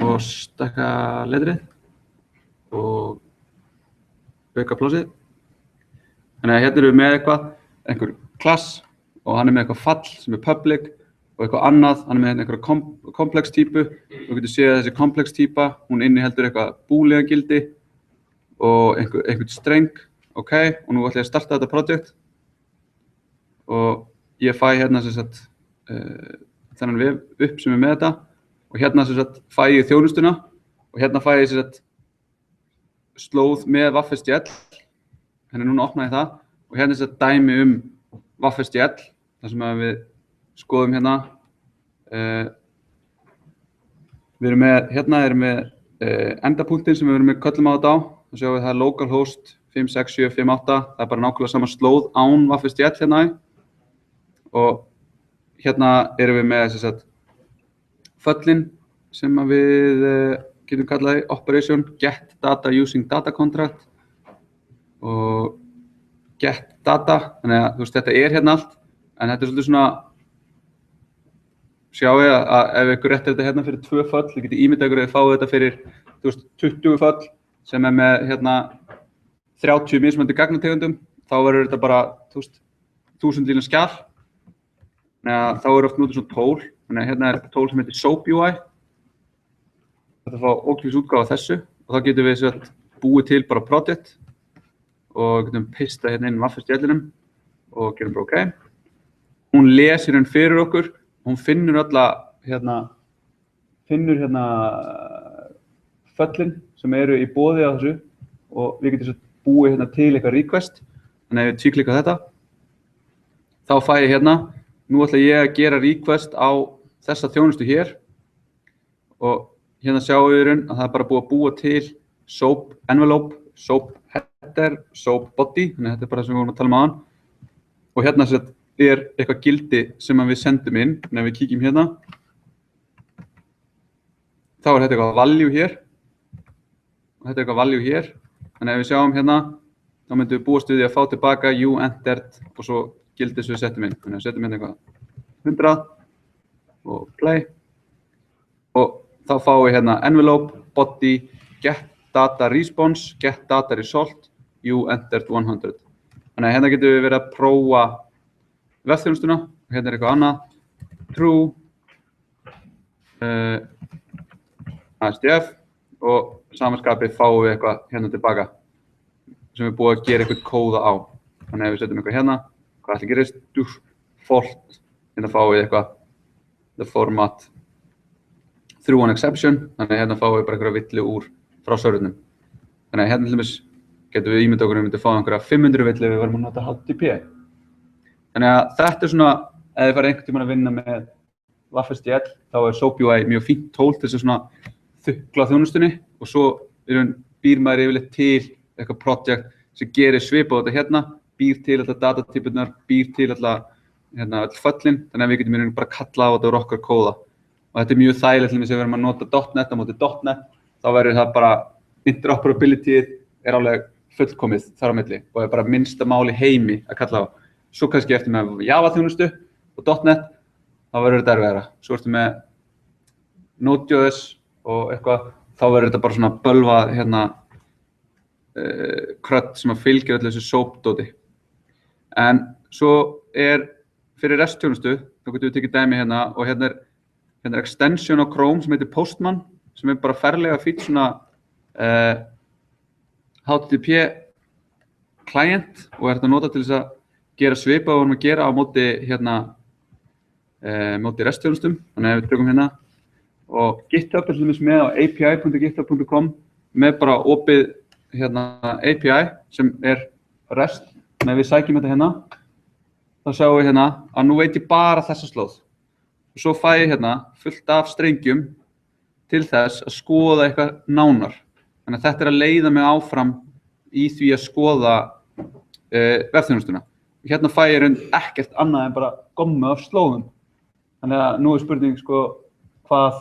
og stakka letrið og auka plássið. Þannig að hérna erum við með einhver klass og hann er með eitthvað fall sem er public og eitthvað annað, hann er með einhverja komplex típu og þú getur séð að þessi komplex típa, hún inniheldur eitthvað boolean gildi og einhvern streng, ok, og nú ætla ég að starta þetta projekt og ég fæ hérna sem sagt þennan vef upp sem er með þetta og hérna sem sagt fæ ég þjónustuna og hérna fæ ég sem sagt slóð með WAF-STL, hérna núna opnaði ég það og hérna er þetta dæmi WAF-STL, þar sem við skoðum hérna. Við erum með endapunktin sem við erum með köllum á þetta á. Þá sjáum við það er localhost 56758, það er bara nákvæmlega sama slóð án WAF-STL hérna. Og hérna erum við með þess að föllin sem við getum kallaði operation get data using data contract og get data, þannig að þú veist þetta er hérna allt, en þetta er svolítið svona, sjáu ég að ef ykkur réttir þetta hérna fyrir 2 föll, þið getið ímyndað ykkur að þið fáið þetta fyrir 20 föll sem er með hérna 30 mismunandi gagnategundum, þá verður þetta bara 1000 lína skjal, þannig að þá eru oft notað svona tól, þannig að hérna er tól sem heitir SOAP UI, þetta fá ókvæðis útgáfa af þessu og þá getum við búið til bara project og getum pistað hérna inn WAF-STL-inum og gerum bara ok. Hún lesir henn fyrir okkur, hún finnur föllin sem eru í boði á þessu og við getum búið hérna til eitthvað request, þannig að ef við tvíklikka þetta, þá fæ ég hérna, nú ætla ég að gera request á þessa þjónustu hér og hérna sjáum við að það er bara búið að búa til SOAP envelope, SOAP header, SOAP body, þannig að þetta er bara sem við vorum að tala um áðan og hérna er eitthvað gildi sem við sendum inn, þannig að við kíkjum hérna þá er þetta eitthvað value hér og þetta er eitthvað value hér, þannig að ef við sjáum hérna þá myndum við búast við því að fá tilbaka you entered og svo gildi sem við settum inn, þannig að við setjum hérna eitthvað 100 og play og þá fáum við hérna envelope, body, get data response, get data result, you entered 100. Þannig að hérna getum við verið að prófa vefþjónustuna og hérna er eitthvað annað, true, ASDF og samanskapið fáum við eitthvað hérna tilbaka sem við búið að gera eitthvað kóða á. Þannig að ef við setjum eitthvað hérna, hvað ætli gerist, default, hérna fáum við eitthvað, the format, through an exception, þannig að hérna fáum við bara eitthvað villu úr frá servernum. Þannig að hérna til dæmis getum við ímyndað okkur að við myndum fá einhverja 500 villu ef við varum að nota HTTP. Þannig að þetta er svona, ef þið farið einhvern tímann að vinna með WAF-STL, þá er SOAP UI mjög fínt tól til þess að svona þukla þjónustunni og svo býr maður yfirleitt til eitthvað project sem gerir svipað á þetta hérna, býr til alltaf datatypurnar, býr til alltaf hérna öll föllin, þannig að við getum bara kalla á þetta úr okkar kóða. Og þetta er mjög þægilegt til þess að við erum að nota .NET á móti .NET, þá verður það bara interoperabilityð er alveg fullkomið þar á milli og er bara minnsta máli heimi að kalla á. Svo kannski eftir með Java þjónustu, og .NET, þá verður þetta erfiðara. Svo ertu með Node.js og eitthvað, þá verður þetta bara svona bölvað hérna krödd sem að fylgja öllu þessu SOAP-dóti. En svo fyrir REST-þjónustu, þá getum við tekið dæmi hérna og hérna er extension á Chrome sem heitir Postman, sem bara ferlega fýtt svona HTTP client og þetta nota til þess að gera svipað og vorum að gera á móti hérna móti REST-þjónustum. Þannig að við tökum hérna og GitHub til dæmis með á api.github.com með bara opið hérna API sem REST. Þannig að við sækjum þetta hérna, þá sjáum við hérna að nú veit ég bara þessa slóð. Og svo fæ ég hérna fullt af strengjum til þess að skoða eitthvað nánar. Þannig að þetta að leiða mig áfram í því að skoða vefþjónustuna. Hérna fæ ég ekkert annað en bara gommu af slóðum. Þannig að nú spurning sko hvað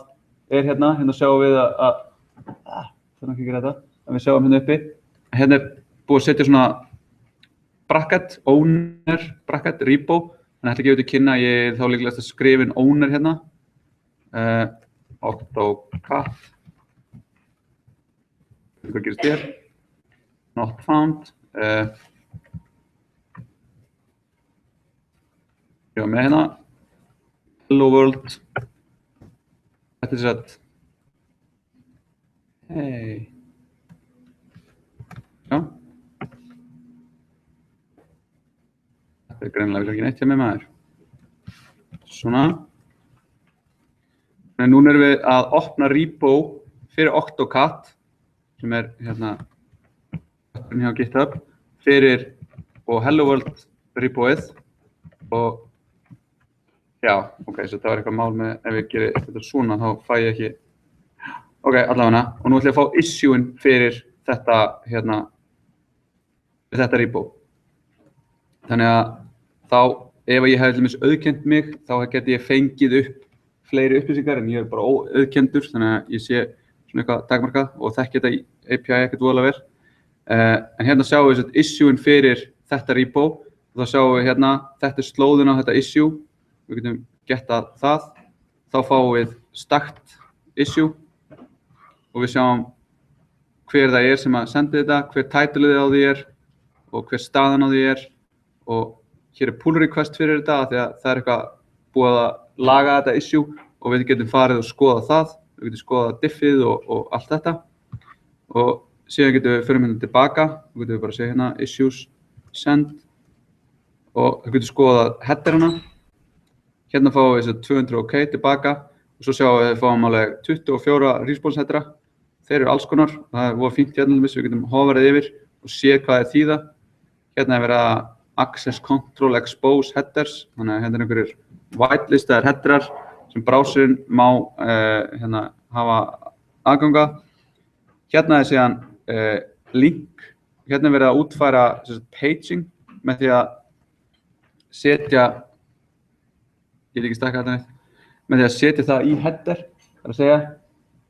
hérna sjáum við að það ekki gera þetta, að við sjáum hérna uppi. Hérna búið að setja svona bracket, owner bracket, repo. Þannig að þetta gefur til kynna að ég þá líklegast að skrifa inn owner hérna. AutoCAD. Hvað gerist þér? Not found. Já, með hérna. Hello world. Þetta er satt. Hey. Já. Þetta er greinilega ekki neitt hjá mig maður. Svona. En núna erum við að opna repo fyrir AutoCAD sem hérna hjá GitHub fyrir og Hello World repoið og já, ok, svo það var eitthvað mál með ef ég gerir þetta svona þá fæ ég ekki ok, allavega og nú ætlum ég að fá issue-in fyrir þetta hérna þetta repo þannig að þá ef ég hef til dæmis auðkennt mig þá geti ég fengið upp fleiri upplýsingar en ég bara óauðkenndur þannig að ég sé svona eitthvað takmarkað og þekki þetta í API ekkert voðalega vel en hérna sjáum við issue-in fyrir þetta repo og þá sjáum við hérna þetta slóðin á þetta issue við getum gettað það þá fáum við stakt issue og við sjáum hver það sem að sendi þetta hver titleið á því og hver staðan á því og hér pull request fyrir þetta því að það eitthvað búið að laga þetta issue og við getum farið og skoða það við getum skoðað diffið og allt þetta og síðan getum við fyrir hérna tilbaka og getum við bara að segja hérna issues send og við getum skoðað headerina hérna fáum við þessi 200 OK tilbaka og svo sjáum við fáum alveg 24 response headera þeir eru alls konar það voru fínt hérna við getum hoverið yfir og séð hvað þýða hérna verið að access control expose headers þannig að hérna einhverjir whitelistaðir headerar sem browserinn má hérna hafa aðganga hérna síðan link hérna verið að útfæra paging með því að setja ég ekki stakka þetta neitt með því að setja það í header það að segja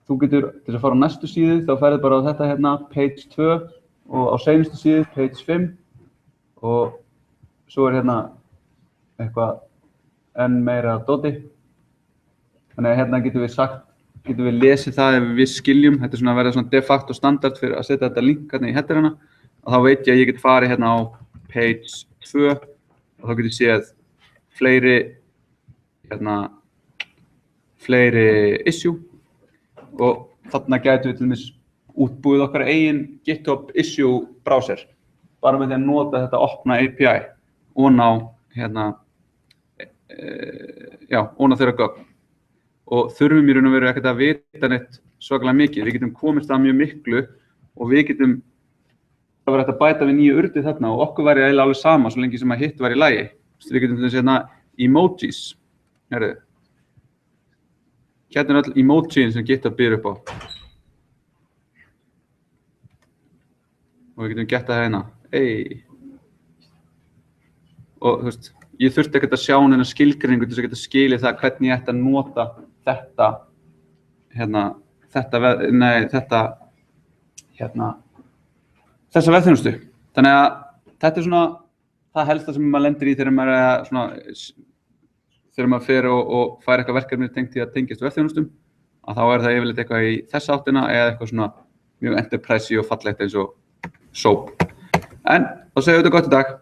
þú getur til að fara á næstu síðu þá ferðu bara á þetta hérna page 2 og á seinustu síðu page 5 og svo hérna eitthvað enn meira dóti þannig að hérna getum við lesið það ef við skiljum þetta er svona að verða svona de facto standard fyrir að setja þetta link hérna í headerina og þá veit ég að ég get farið hérna á page 2 og þá get ég séð fleiri issue og þarna gætum við til dæmis útbúið okkar eigin GitHub issue browser bara með því að nota þetta opna API og ná hérna og ná þeirra gögn og þurfum í raun og veru ekkert að vita neitt svakalega mikið. Við getum komist að mjög miklu og við getum það var hægt að bæta við nýju urdu þarna og okkur væri eiginlega alveg sama svo lengi sem að hitt var í lagi. Við getum til þess hérna emojis. Hérna er öll emojin sem GitHub býður upp á. Og við getum gett það hérna. Og þú veist, ég þurfti ekkert að sjá neina skilgreiningu til þess að geta skilið það hvernig ég ætti að nota þessa vefþjónustu. Þannig að þetta er svona það helsta sem maður lendir í þegar maður er svona þegar maður fer og fær eitthvað verkefni tengt því að tengjast vefþjónustum, að þá það yfirleitt eitthvað í þessa áttina eða eitthvað svona mjög enterprise og fallegt eins og SOAP. En þá segjum við þetta gott í dag.